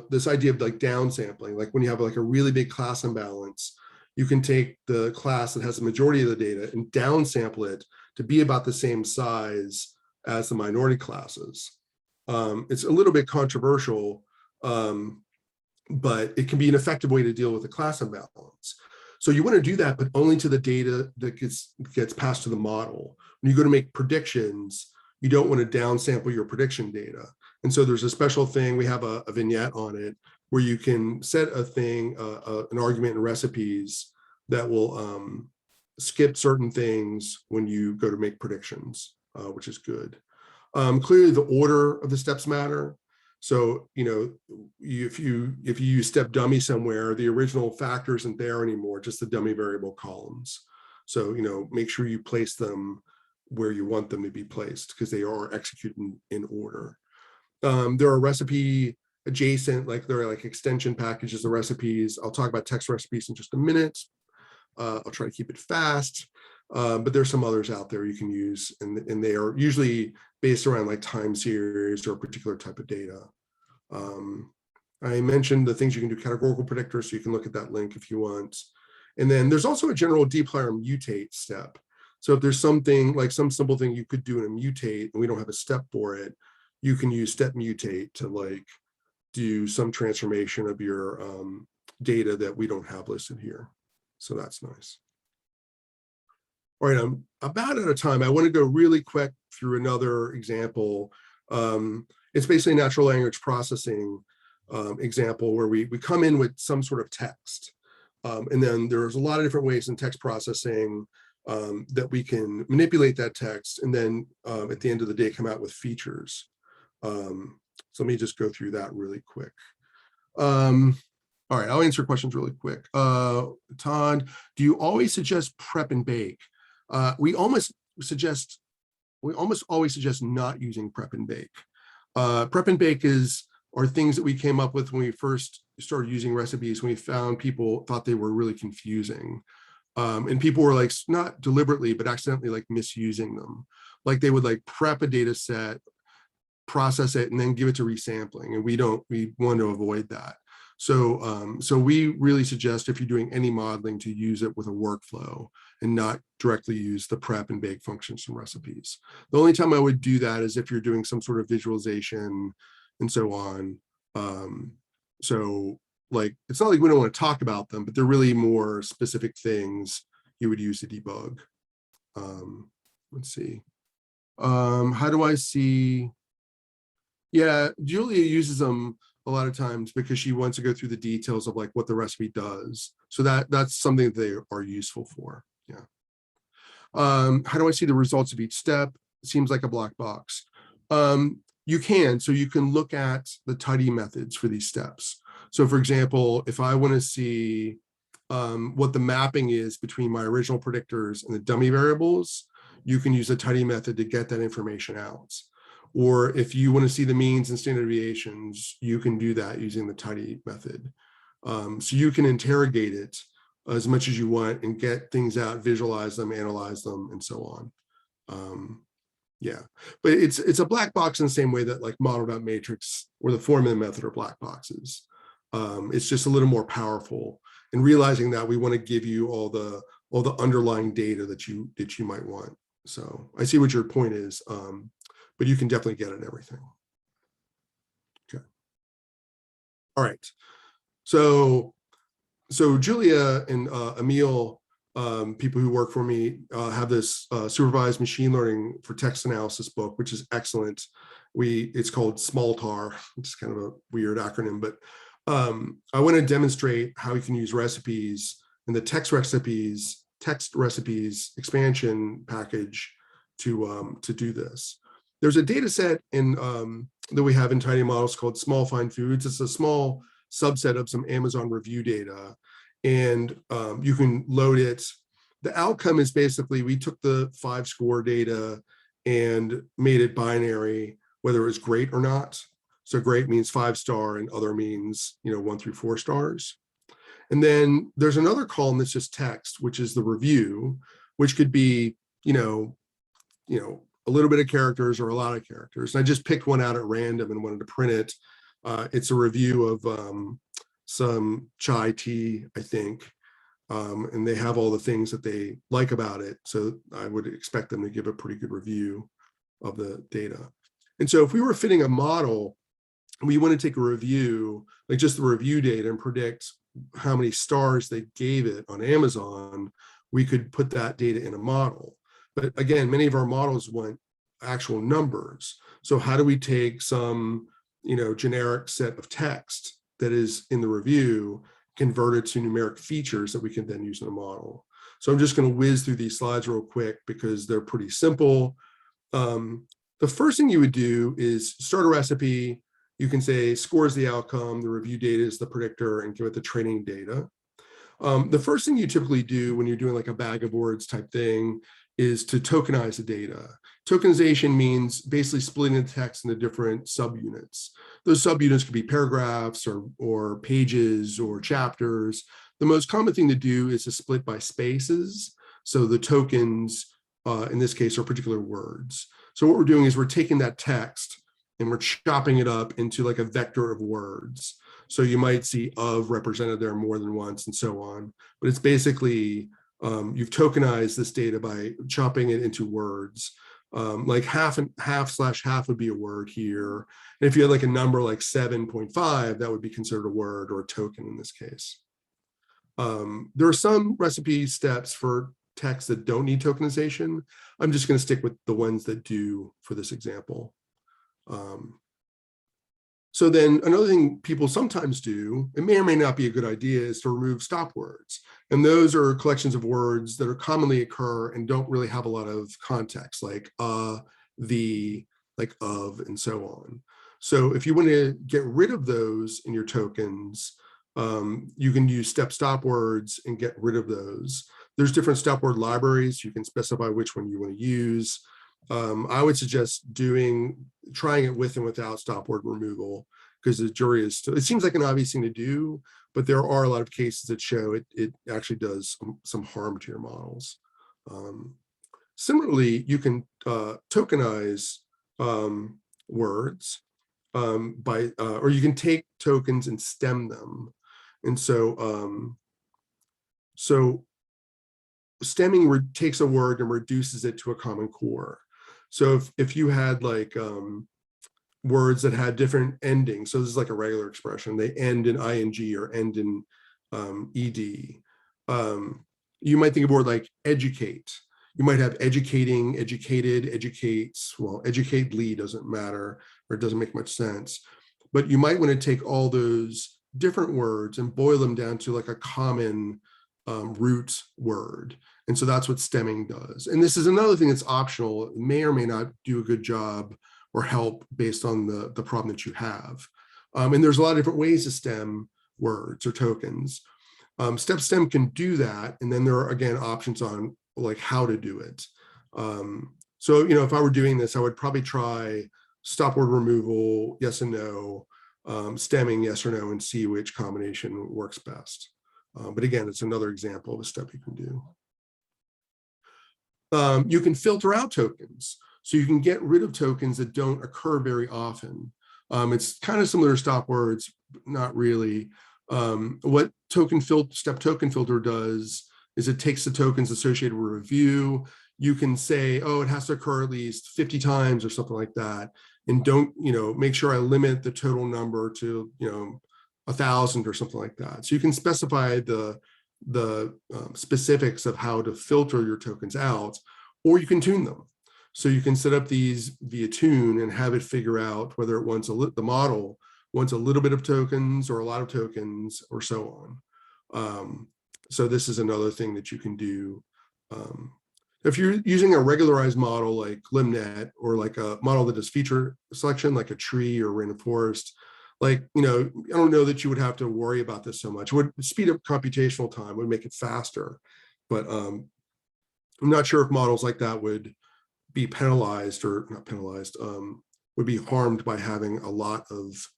this idea of like downsampling, like when you have like a really big class imbalance, you can take the class that has the majority of the data and downsample it to be about the same size as the minority classes. It's a little bit controversial, but it can be an effective way to deal with the class imbalance. So you want to do that, but only to the data that gets passed to the model. When you go to make predictions, you don't want to downsample your prediction data. And so there's a special thing, we have a vignette on it, where you can set a thing, an argument in recipes that will skip certain things when you go to make predictions, which is good. Clearly the order of the steps matter. So, you know, if you use step dummy somewhere, the original factor isn't there anymore, just the dummy variable columns. So, you know, make sure you place them where you want them to be placed, because they are executed in order. There are recipe adjacent, like there are like extension packages of recipes. I'll talk about text recipes in just a minute. I'll try to keep it fast, but there's some others out there you can use, and they are usually based around like time series or a particular type of data. I mentioned the things you can do categorical predictors, so you can look at that link if you want. And then there's also a general dplyr mutate step. So if there's something like some simple thing you could do in a mutate and we don't have a step for it, you can use step mutate to like do some transformation of your data that we don't have listed here. So that's nice. All right, I'm about out of time. I want to go really quick through another example. It's basically natural language processing example where we come in with some sort of text. And then there's a lot of different ways in text processing that we can manipulate that text, and then at the end of the day come out with features. So let me just go through that really quick. All right, I'll answer questions really quick. Todd, do you always suggest prep and bake? We almost always suggest not using prep and bake. Prep and bake are things that we came up with when we first started using recipes, when we found people thought they were really confusing. And people were like, not deliberately, but accidentally like misusing them. Like they would like prep a data set, process it, and then give it to resampling. And we want to avoid that. So, so we really suggest, if you're doing any modeling, to use it with a workflow and not directly use the prep and bake functions from recipes. The only time I would do that is if you're doing some sort of visualization and so on. So like, it's not like we don't want to talk about them, but they're really more specific things you would use to debug. Let's see. How do I see? Yeah, Julia uses them a lot of times because she wants to go through the details of like what the recipe does. So that's something that they are useful for. Yeah. How do I see the results of each step? It seems like a black box. You can, so you can look at the tidy methods for these steps. So for example, if I want to see what the mapping is between my original predictors and the dummy variables, you can use the tidy method to get that information out. Or if you want to see the means and standard deviations, you can do that using the tidy method. So you can interrogate it as much as you want and get things out, visualize them, analyze them, and so on. Yeah, but it's a black box in the same way that like model.matrix or the formula method are black boxes. It's just a little more powerful, and realizing that we want to give you all the underlying data that you might want. So I see what your point is. But you can definitely get at everything. Okay. All right. So Julia and Emil, people who work for me, have this supervised machine learning for text analysis book, which is excellent. It's called SMALTAR, which is kind of a weird acronym, but I want to demonstrate how you can use recipes in the text recipes expansion package to do this. There's a data set that we have in Tiny Models called Small Fine Foods. It's a small subset of some Amazon review data, and you can load it. The outcome is basically we took the 5-score data and made it binary, whether it was great or not. So great means 5-star and other means 1 through 4 stars. And then there's another column that's just text, which is the review, which could be a little bit of characters or a lot of characters. And I just picked one out at random and wanted to print it. It's a review of some chai tea, I think. And they have all the things that they like about it. So I would expect them to give a pretty good review of the data. And so if we were fitting a model, we want to take a review, like just the review data, and predict how many stars they gave it on Amazon, we could put that data in a model. But again, many of our models want actual numbers. So how do we take some, generic set of text that is in the review, convert it to numeric features that we can then use in a model? So I'm just going to whiz through these slides real quick because they're pretty simple. The first thing you would do is start a recipe. You can say score is the outcome, the review data is the predictor, and give it the training data. The first thing you typically do when you're doing like a bag of words type thing is to tokenize the data. Tokenization means basically splitting the text into different subunits. Those subunits could be paragraphs or pages or chapters. The most common thing to do is to split by spaces. So the tokens, in this case, are particular words. So what we're doing is we're taking that text and we're chopping it up into like a vector of words. So you might see of represented there more than once and so on. But it's basically, you've tokenized this data by chopping it into words. Like half would be a word here. And if you had like a number like 7.5, that would be considered a word or a token in this case. There are some recipe steps for text that don't need tokenization. I'm just going to stick with the ones that do for this example. So then another thing people sometimes do, it may or may not be a good idea, is to remove stop words. And those are collections of words that are commonly occur and don't really have a lot of context, like the, like of, and so on. So if you want to get rid of those in your tokens, you can use stop words and get rid of those. There's different stop word libraries. You can specify which one you want to use. I would suggest trying it with and without stop word removal, because the jury is still, it seems like an obvious thing to do, but there are a lot of cases that show it actually does some harm to your models. Similarly, you can tokenize words or you can take tokens and stem them. And so, stemming takes a word and reduces it to a common core. So if you had like words that had different endings, so this is like a regular expression, they end in ing or end in ed. You might think of a word like educate. You might have educating, educated, educates. Well, educatedly doesn't matter, or it doesn't make much sense. But you might want to take all those different words and boil them down to like a common root word. And so that's what stemming does. And this is another thing that's optional. It may or may not do a good job or help based on the problem that you have. And there's a lot of different ways to stem words or tokens. Step stem can do that. And then there are, again, options on like how to do it. So, if I were doing this, I would probably try stop word removal, yes and no, stemming, yes or no, and see which combination works best. But again, it's another example of a step you can do. You can filter out tokens. So you can get rid of tokens that don't occur very often. It's kind of similar to stop words, not really. What step token filter does is it takes the tokens associated with review. You can say, oh, it has to occur at least 50 times or something like that. And don't, make sure I limit the total number to, 1,000 or something like that. So you can specify the specifics of how to filter your tokens out, or you can tune them. So you can set up these via tune and have it figure out whether it wants the model wants a little bit of tokens or a lot of tokens or so on. So this is another thing that you can do. If you're using a regularized model like LimNet, or like a model that does feature selection, like a tree or random forest, like, I don't know that you would have to worry about this so much. It would speed up computational time, would make it faster. But I'm not sure if models like that would be penalized, or not penalized, would be harmed by having a lot of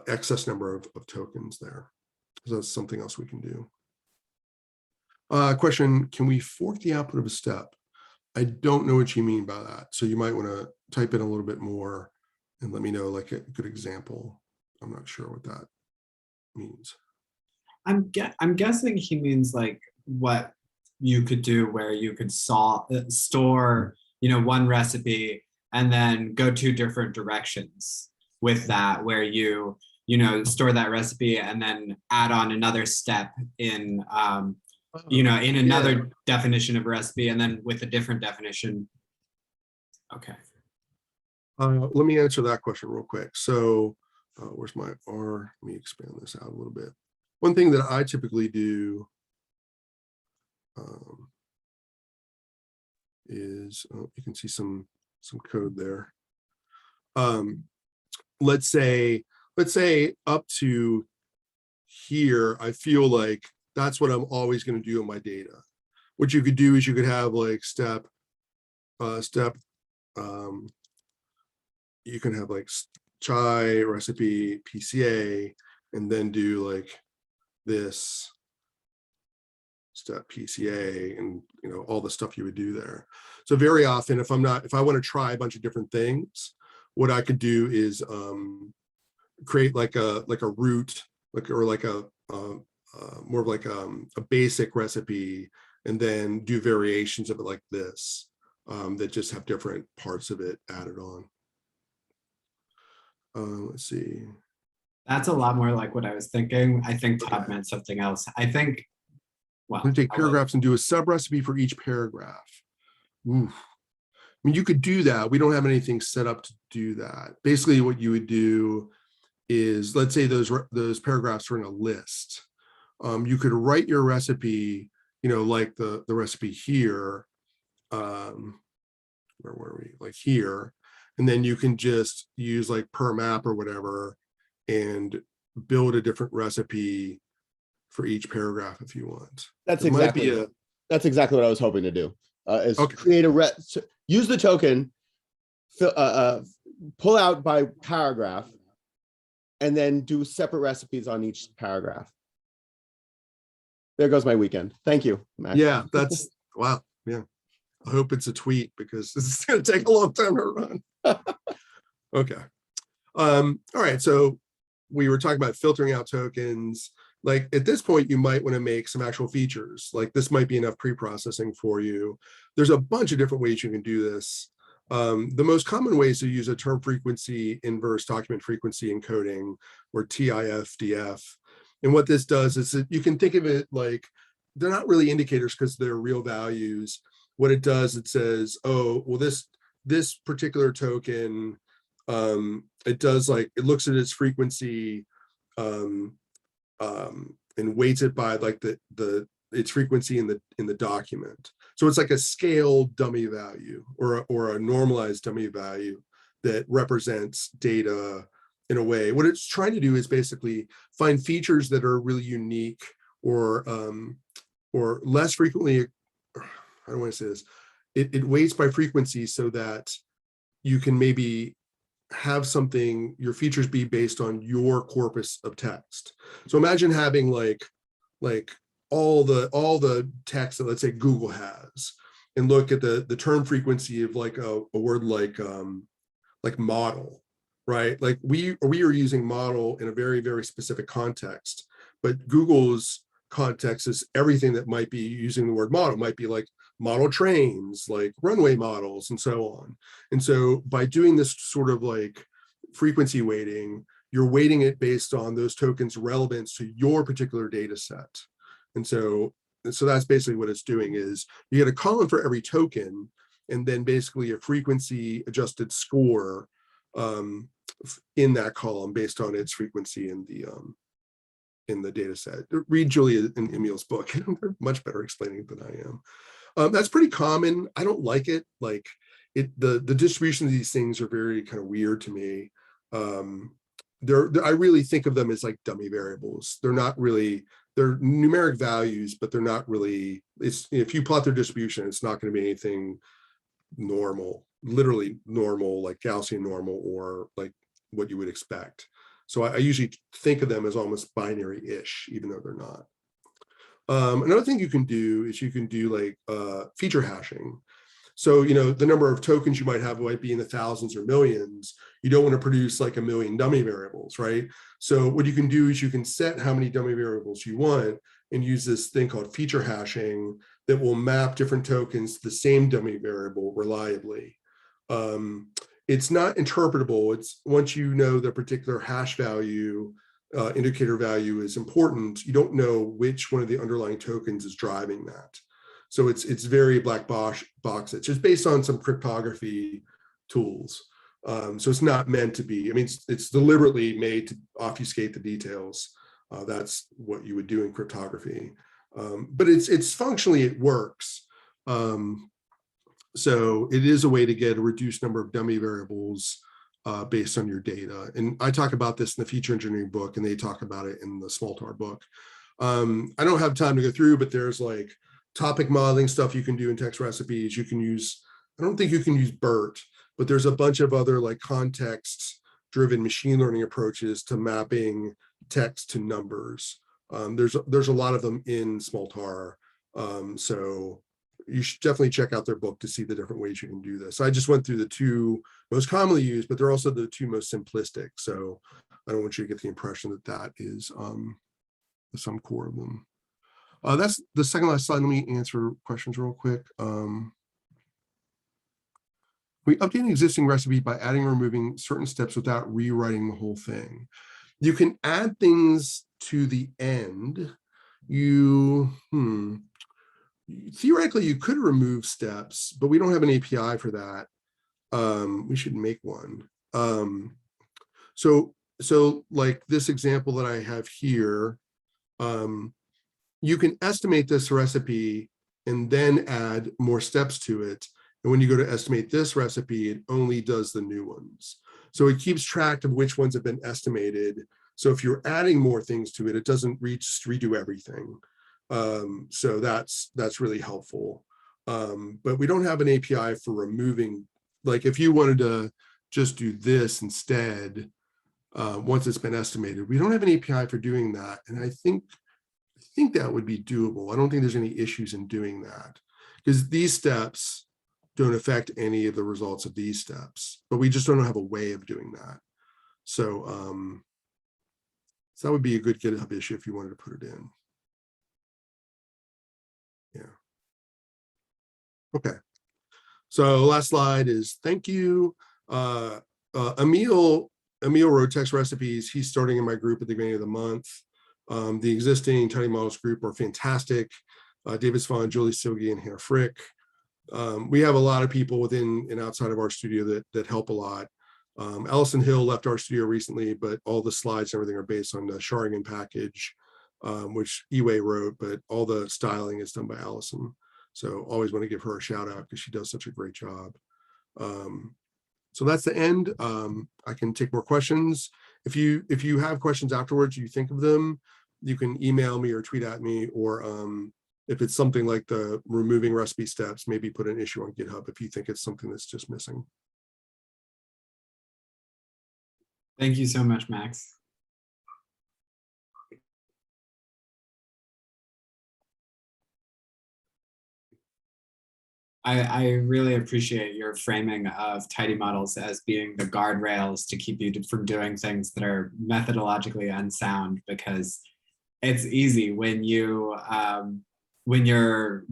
excess number of tokens there. So that's something else we can do. Question, can we fork the output of a step? I don't know what you mean by that. So you might want to type in a little bit more and let me know like a good example. I'm not sure what that means. I'm guessing he means like what you could do where you could store, one recipe and then go 2 different directions with that, where you store that recipe and then add on another step in in another definition of a recipe, and then with a different definition. Okay. Let me answer that question real quick. So where's my R? Let me expand this out a little bit. One thing that I typically do is, you can see some code there. Let's say up to here, I feel like that's what I'm always going to do in my data. What you could do is you could have like you can have like chai recipe PCA, and then do like this step PCA, and all the stuff you would do there. So very often, if I want to try a bunch of different things, what I could do is create like a root, or like a more of like a basic recipe, and then do variations of it like this, that just have different parts of it added on. Let's see. That's a lot more like what I was thinking. I think Todd meant something else. I think, well, I'm gonna take paragraphs and do a sub recipe for each paragraph. Oof. I mean, you could do that. We don't have anything set up to do that. Basically, what you would do is, let's say those paragraphs are in a list. You could write your recipe, like the recipe here. Where were we? Like here. And then you can just use like per map or whatever and build a different recipe for each paragraph if you want. That's exactly what I was hoping to do. Is okay. Create use the token, pull out by paragraph, and then do separate recipes on each paragraph. There goes my weekend. Thank you, Max. Yeah, that's wow. Yeah. I hope it's a tweet, because this is going to take a long time to run. Okay. All right. So we were talking about filtering out tokens. Like at this point, you might want to make some actual features. Like this might be enough pre-processing for you. There's a bunch of different ways you can do this. The most common ways to use a term frequency inverse document frequency encoding, or TIFDF. And what this does is that you can think of it like, they're not really indicators because they're real values. What it does, it says, oh, well, this particular token, it does like, it looks at its frequency and weights it by like its frequency in the document. So it's like a scaled dummy value, or a normalized dummy value that represents data in a way. What it's trying to do is basically find features that are really unique, or less frequently. I don't want to say this. It weights by frequency so that you can maybe have your features be based on your corpus of text. So imagine having like all the text that, let's say, Google has, and look at the term frequency of like a word like model, right? Like we are using model in a very, very specific context, but Google's context is everything that might be using the word model. It might be like model trains, like runway models, and so on. And so by doing this sort of like frequency weighting, you're weighting it based on those tokens' relevance to your particular data set. And so that's basically what it's doing, is you get a column for every token, and then basically a frequency adjusted score in that column based on its frequency in the data set. Read Julia and Emil's book. They're much better explaining it than I am. That's pretty common. I don't like it. Like the distribution of these things are very kind of weird to me. I really think of them as like dummy variables. They're not really, they're numeric values, but they're not really, if you plot their distribution, it's not going to be anything normal, literally normal, like Gaussian normal, or like what you would expect. So I usually think of them as almost binary-ish, even though they're not. Another thing you can do is you can do like feature hashing. So, the number of tokens you might have might be in the thousands or millions. You don't want to produce like a million dummy variables, right? So what you can do is you can set how many dummy variables you want and use this thing called feature hashing that will map different tokens to the same dummy variable reliably. It's not interpretable. It's once you know the particular hash value, indicator value is important, you don't know which one of the underlying tokens is driving that. So it's very black box. It's just based on some cryptography tools. So it's not meant to be, I mean, it's deliberately made to obfuscate the details. That's what you would do in cryptography. But it's functionally, it works. So it is a way to get a reduced number of dummy variables based on your data. And I talk about this in the feature engineering book, and they talk about it in the Smalltar book. I don't have time to go through, but there's like topic modeling stuff you can do in text recipes. You can use, I don't think you can use BERT, but there's a bunch of other like context-driven machine learning approaches to mapping text to numbers. There's a lot of them in Smalltar. So you should definitely check out their book to see the different ways you can do this. I just went through the two most commonly used, but they're also the two most simplistic. So I don't want you to get the impression that that is the sum core of them. That's the second last slide. Let me answer questions real quick. We update an existing recipe by adding or removing certain steps without rewriting the whole thing. You can add things to the end. Theoretically, you could remove steps, but we don't have an API for that. We should make one. So like this example that I have here, you can estimate this recipe and then add more steps to it. And when you go to estimate this recipe, it only does the new ones. So it keeps track of which ones have been estimated. So if you're adding more things to it, it doesn't redo everything. So that's really helpful. But we don't have an API for removing, like if you wanted to just do this instead, once it's been estimated, we don't have an API for doing that. And I think that would be doable. I don't think there's any issues in doing that, because these steps don't affect any of the results of these steps, but we just don't have a way of doing that. So, so that would be a good GitHub issue if you wanted to put it in. Yeah. Okay. So last slide is thank you. Emil wrote text recipes. He's starting in my group at the beginning of the month. The existing Tidy Models group are fantastic. David Svan, Julie Silge, and Hannah Frick. We have a lot of people within and outside of our studio that help a lot. Allison Hill left our studio recently, but all the slides and everything are based on the Sharingan package, which Iwei wrote, but all the styling is done by Allison. So always want to give her a shout out because she does such a great job. So that's the end. I can take more questions. If you have questions afterwards, you think of them, you can email me or tweet at me, or if it's something like the removing recipe steps, maybe put an issue on GitHub if you think it's something that's just missing. Thank you so much, Max. I really appreciate your framing of tidy models as being the guardrails to keep you from doing things that are methodologically unsound, because it's easy when you're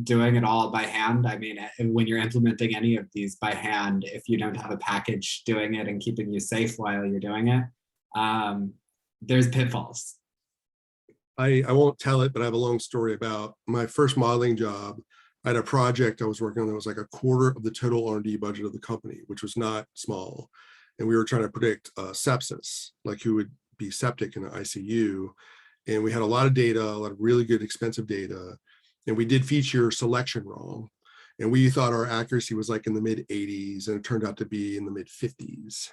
doing it all by hand. I mean, when you're implementing any of these by hand, if you don't have a package doing it and keeping you safe while you're doing it, there's pitfalls. I won't tell it, but I have a long story about my first modeling job. I had a project I was working on that was like a quarter of the total R&D budget of the company, which was not small. And we were trying to predict sepsis, like who would be septic in the ICU. And we had a lot of data, a lot of really good, expensive data. And we did feature selection wrong. And we thought our accuracy was like in the mid 80s, and it turned out to be in the mid 50s.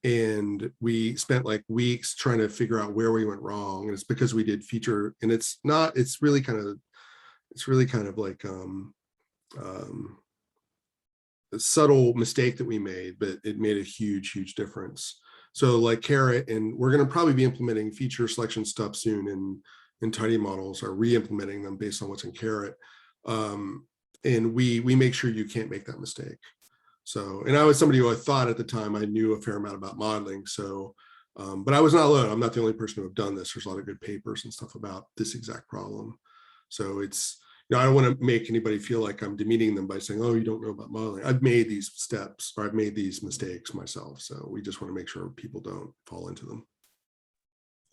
And we spent like weeks trying to figure out where we went wrong. And it's because we did feature, and it's really kind of like a subtle mistake that we made, but it made a huge difference. So like Carrot, and we're going to probably be implementing feature selection stuff soon in Tidy models, or re-implementing them based on what's in Carrot. And we make sure you can't make that mistake. So, and I was somebody who I thought at the time I knew a fair amount about modeling. So, but I was not alone. I'm not the only person who have done this. There's a lot of good papers and stuff about this exact problem. So it's, I don't want to make anybody feel like I'm demeaning them by saying, oh, you don't know about modeling. I've made these steps, or I've made these mistakes myself. So we just want to make sure people don't fall into them.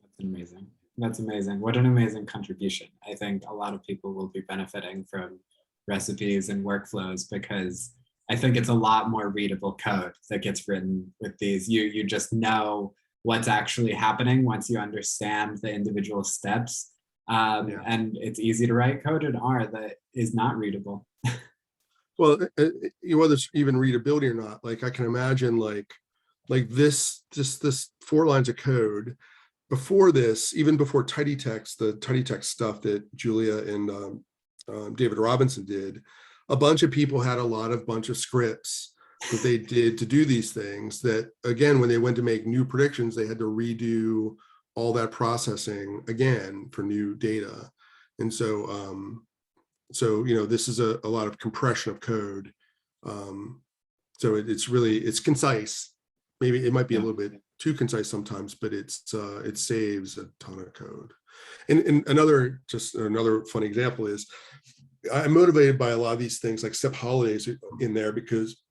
That's amazing. That's amazing. What an amazing contribution. I think a lot of people will be benefiting from recipes and workflows, because I think it's a lot more readable code that gets written with these. You just know what's actually happening once you understand the individual steps. And it's easy to write code in R that is not readable. Well, whether it's even readability or not, like I can imagine like this 4 lines of code before this, even before Tidy Text, the Tidy Text stuff that Julia and David Robinson did, a bunch of people had a bunch of scripts that they did to do these things that, again, when they went to make new predictions, they had to redo all that processing again for new data. And so, this is a lot of compression of code. So it's concise. Maybe it might be a little bit too concise sometimes, but it saves a ton of code. And another funny example is, I'm motivated by a lot of these things, like step holidays in there, because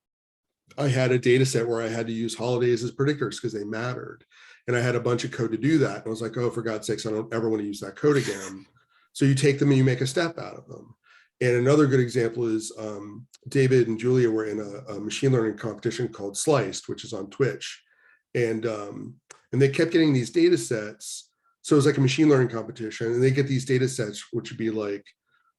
I had a data set where I had to use holidays as predictors because they mattered. And I had a bunch of code to do that. And I was like, oh, for God's sakes, I don't ever want to use that code again. So you take them and you make a step out of them. And another good example is David and Julia were in a machine learning competition called Sliced, which is on Twitch. And they kept getting these data sets. So it was like a machine learning competition, and they get these data sets, which would be like,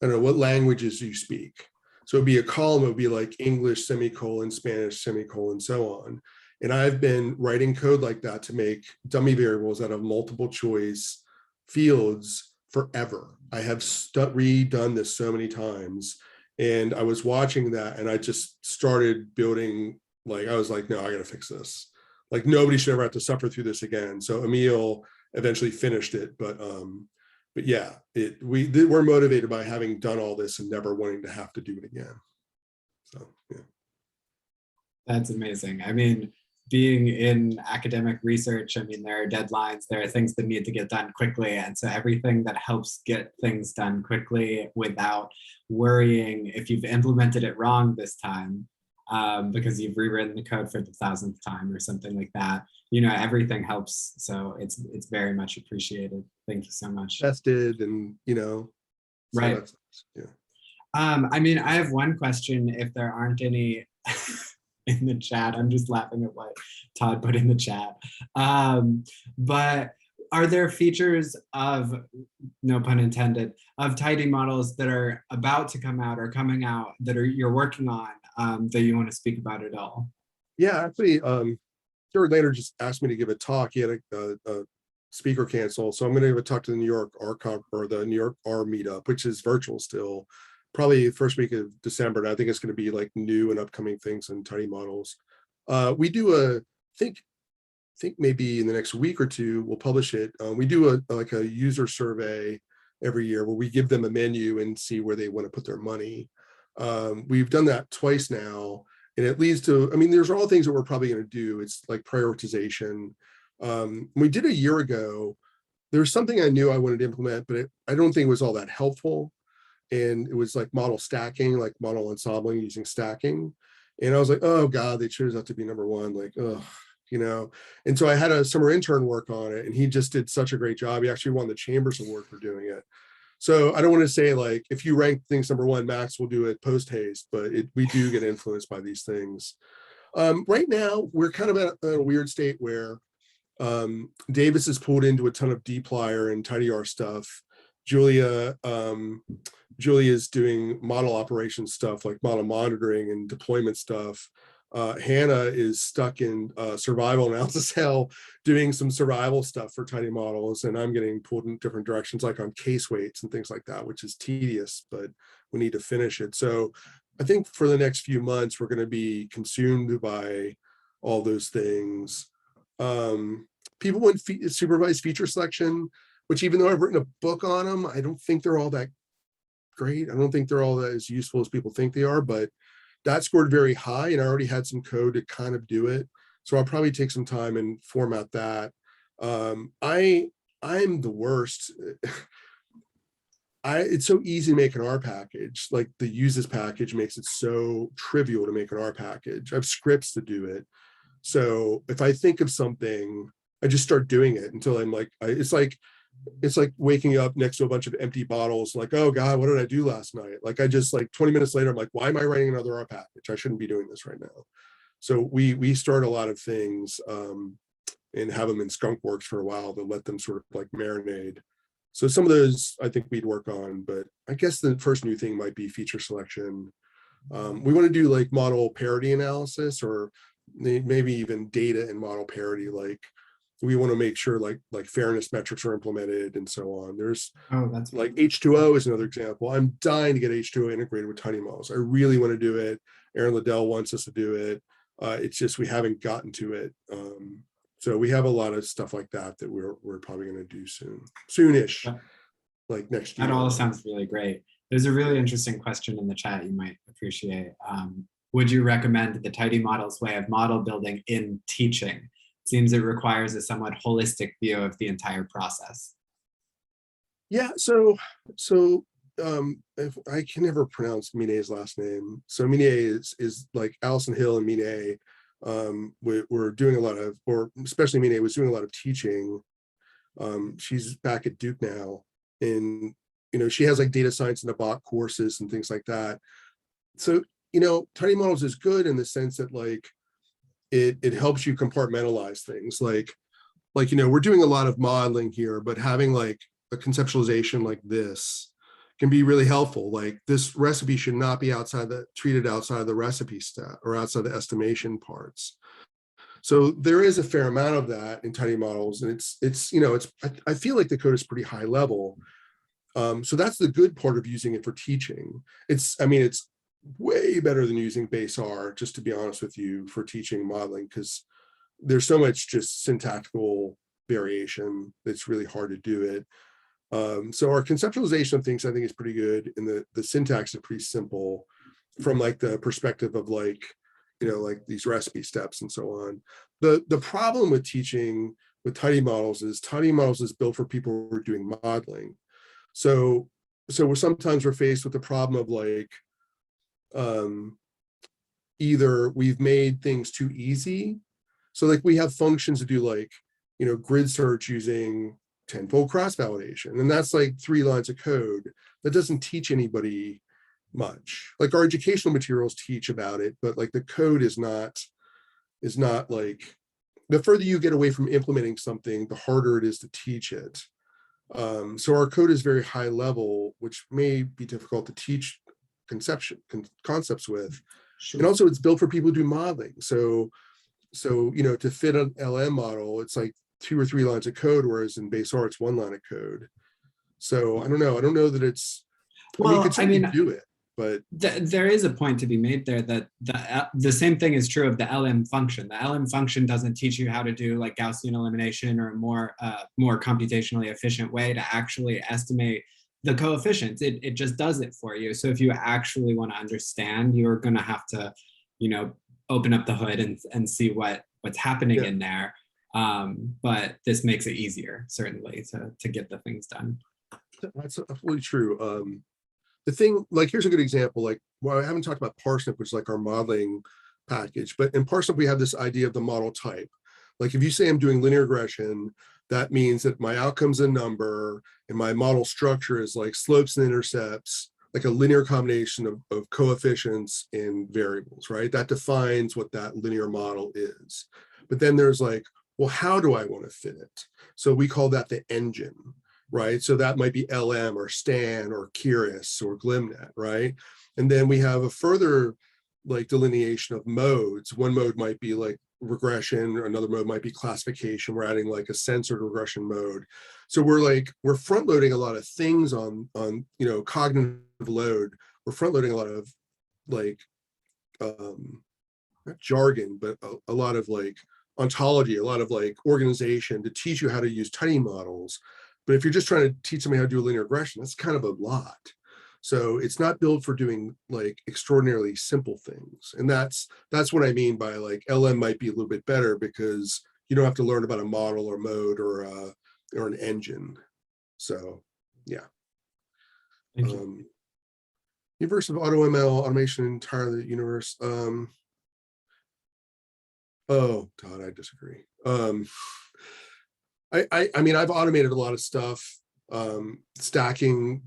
I don't know, what languages do you speak? So it'd be a column, it would be like English, semicolon, Spanish, semicolon, so on. And I've been writing code like that to make dummy variables out of multiple choice fields forever. I have redone this so many times. And I was watching that, and I just started building, like, I was like, no, I got to fix this. Like, nobody should ever have to suffer through this again. So Emil eventually finished it, but yeah, we're motivated by having done all this and never wanting to have to do it again. So yeah. That's amazing. I mean, being in academic research, I mean, there are deadlines, there are things that need to get done quickly. And so everything that helps get things done quickly without worrying if you've implemented it wrong this time, because you've rewritten the code for the 1000th time or something like that, everything helps. So it's very much appreciated. Thank you so much. Tested and, right. Yeah. I mean, I have one question, if there aren't any in the chat. I'm just laughing at what Todd put in the chat. But are there features of, no pun intended, of Tidy models that are about to come out or coming out that you're working on that you want to speak about at all? Yeah, actually, Jared Lander just asked me to give a talk. He had a speaker cancel, so I'm going to give a talk to the New York R or the New York R meetup, which is virtual still, probably the first week of December. And I think it's going to be like new and upcoming things in Tidy models. We do think maybe in the next week or two we'll publish it. We do like a user survey every year where we give them a menu and see where they want to put their money. We've done that twice now. And it leads to, I mean, there's all things that we're probably going to do. It's like prioritization. We did a year ago. There was something I knew I wanted to implement, but I don't think it was all that helpful. And it was like model stacking, like model ensembling using stacking. And I was like, oh God, they chose that to be number one. Like, oh you know? And so I had a summer intern work on it, and he just did such a great job. He actually won the Chambers Award for doing it. So I don't want to say like, if you rank things number one, Max will do it post haste, but we do get influenced by these things. Right now, we're kind of at a weird state where Davis is pulled into a ton of dplyr and tidyr stuff. Julia is doing model operation stuff like model monitoring and deployment stuff. Hannah is stuck in survival analysis hell doing some survival stuff for tidy models, and I'm getting pulled in different directions like on case weights and things like that, which is tedious, but we need to finish it. So I think for the next few months we're going to be consumed by all those things. People want supervised feature selection, which even though I've written a book on them, I don't think they're all that great. I don't think they're all that as useful as people think they are, but that scored very high, and I already had some code to kind of do it. So I'll probably take some time and format that. I'm the worst. It's so easy to make an R package. Like the uses package makes it so trivial to make an R package. I have scripts to do it. So if I think of something, I just start doing it until I'm like, it's like waking up next to a bunch of empty bottles, like, oh God, what did I do last night? Like I just like 20 minutes later, I'm like, why am I writing another R package? I shouldn't be doing this right now. So we start a lot of things and have them in skunkworks for a while to let them sort of like marinate. So some of those I think we'd work on, but I guess the first new thing might be feature selection. We want to do like model parity analysis, or maybe even data and model parity. Like we want to make sure like fairness metrics are implemented and so on. There's that's like H2O is another example. I'm dying to get H2O integrated with tiny models. I really want to do it. Aaron Liddell wants us to do it. It's just we haven't gotten to it. So we have a lot of stuff like that we're probably going to do soonish, like next year. That all sounds really great. There's a really interesting question in the chat you might appreciate. Would you recommend the tidy models way of model building in teaching? Seems it requires a somewhat holistic view of the entire process. Yeah, so if I can never pronounce Mine's last name. So Mine is like Allison Hill and Mine. We're doing a lot of, or especially Mine was doing a lot of teaching. She's back at Duke now, and you know she has like data science in the bot courses and things like that. So you know, tidy models is good in the sense that like it helps you compartmentalize things. Like you know, we're doing a lot of modeling here, but having like a conceptualization like this can be really helpful. Like this recipe should not be treated outside of the recipe step or outside the estimation parts. So there is a fair amount of that in tidy models, and it's you know, I feel like the code is pretty high level. So that's the good part of using it for teaching. It's way better than using base R, just to be honest with you, for teaching modeling, because there's so much just syntactical variation that's really hard to do it. So our conceptualization of things I think is pretty good, and the syntax is pretty simple from like the perspective of like, you know, like these recipe steps and so on. The problem with teaching with tidy models is built for people who are doing modeling. So sometimes we're faced with the problem of like, either we've made things too easy. So like we have functions to do like, you know, grid search using 10-fold cross validation. And that's like 3 lines of code that doesn't teach anybody much. Like our educational materials teach about it, but like the code is not like, the further you get away from implementing something, the harder it is to teach it. So our code is very high level, which may be difficult to teach concepts with. Sure. And also it's built for people who do modeling. So you know, to fit an LM model, it's like 2 or 3 lines of code, whereas in base R it's 1 line of code. So I don't know that it's, well, you could certainly do it, but there is a point to be made there that the same thing is true of the LM function. The LM function doesn't teach you how to do like Gaussian elimination or a more computationally efficient way to actually estimate the coefficients. It just does it for you. So if you actually want to understand, you're going to have to, you know, open up the hood and see what's happening in there. But this makes it easier, certainly, to get the things done. That's absolutely true. The thing, like, here's a good example. Like, well, I haven't talked about Parsnip, which is like our modeling package, but in Parsnip we have this idea of the model type. Like if you say I'm doing linear regression, that means that my outcome's a number and my model structure is like slopes and intercepts, like a linear combination of coefficients and variables, right? That defines what that linear model is. But then there's like, well, how do I want to fit it? So we call that the engine, right? So that might be LM or STAN or Keras or GlimNet, right? And then we have a further like delineation of modes. One mode might be like regression, or another mode might be classification. We're adding like a censored regression mode. So we're front loading a lot of things on cognitive load. We're front loading a lot of like not jargon, but a lot of like ontology, a lot of like organization to teach you how to use tiny models. But if you're just trying to teach somebody how to do a linear regression, that's kind of a lot. So it's not built for doing like extraordinarily simple things. And that's what I mean by like LM might be a little bit better because you don't have to learn about a model or mode or an engine. So yeah. Thank you. Universe of AutoML, automation, entirely universe. Oh God, I disagree. I mean, I've automated a lot of stuff. Stacking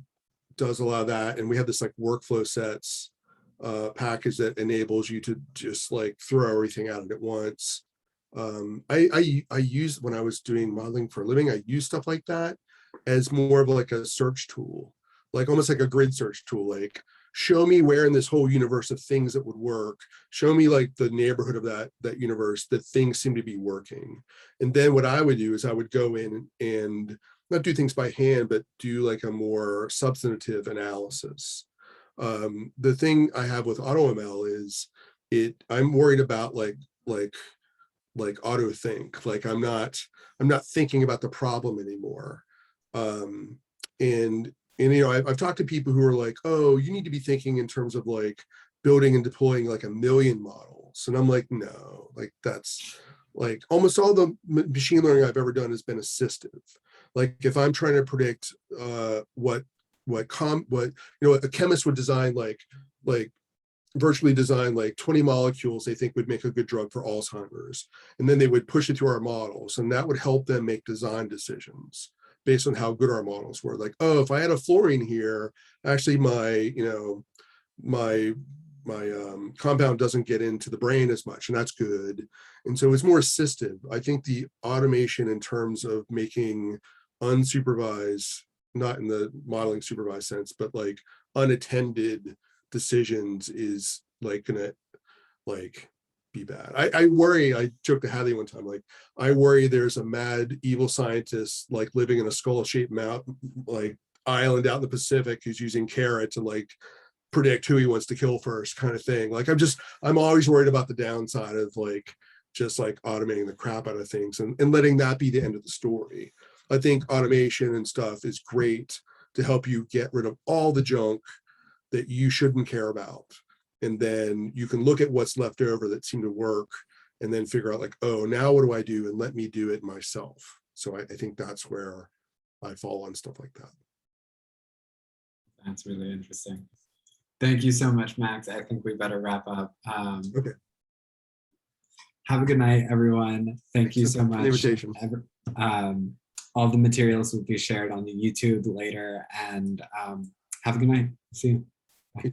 does a lot of that, and we have this like workflow sets package that enables you to just like throw everything at it at once. I used, when I was doing modeling for a living, I used stuff like that as more of like a search tool, like almost like a grid search tool, like show me where in this whole universe of things that would work, show me like the neighborhood of that universe that things seem to be working. And then what I would do is I would go in and not do things by hand, but do like a more substantive analysis. The thing I have with AutoML is I'm worried about like auto think, like I'm not thinking about the problem anymore. And I've talked to people who are like, oh, you need to be thinking in terms of like building and deploying like 1 million models. And I'm like, no, like that's like almost all the machine learning I've ever done has been assistive. Like if I'm trying to predict what a chemist would design, like virtually design like 20 molecules they think would make a good drug for Alzheimer's. And then they would push it through our models, and that would help them make design decisions based on how good our models were. Like, oh, if I had a fluorine here, actually my compound doesn't get into the brain as much, and that's good. And so it's more assistive. I think the automation in terms of making unsupervised, not in the modeling supervised sense, but like unattended decisions is like gonna like be bad. I worry, I joked to Hadley one time, like I worry there's a mad evil scientist like living in a skull-shaped mountain like island out in the Pacific who's using carrot to like predict who he wants to kill first, kind of thing. Like I'm always worried about the downside of like just like automating the crap out of things and letting that be the end of the story. I think automation and stuff is great to help you get rid of all the junk that you shouldn't care about. And then you can look at what's left over that seemed to work and then figure out like, oh, now what do I do? And let me do it myself. So I think that's where I fall on stuff like that. That's really interesting. Thank you so much, Max. I think we better wrap up. Okay. Have a good night, everyone. Thank you so much. The invitation. All the materials will be shared on the YouTube later, and have a good night. See you. Bye.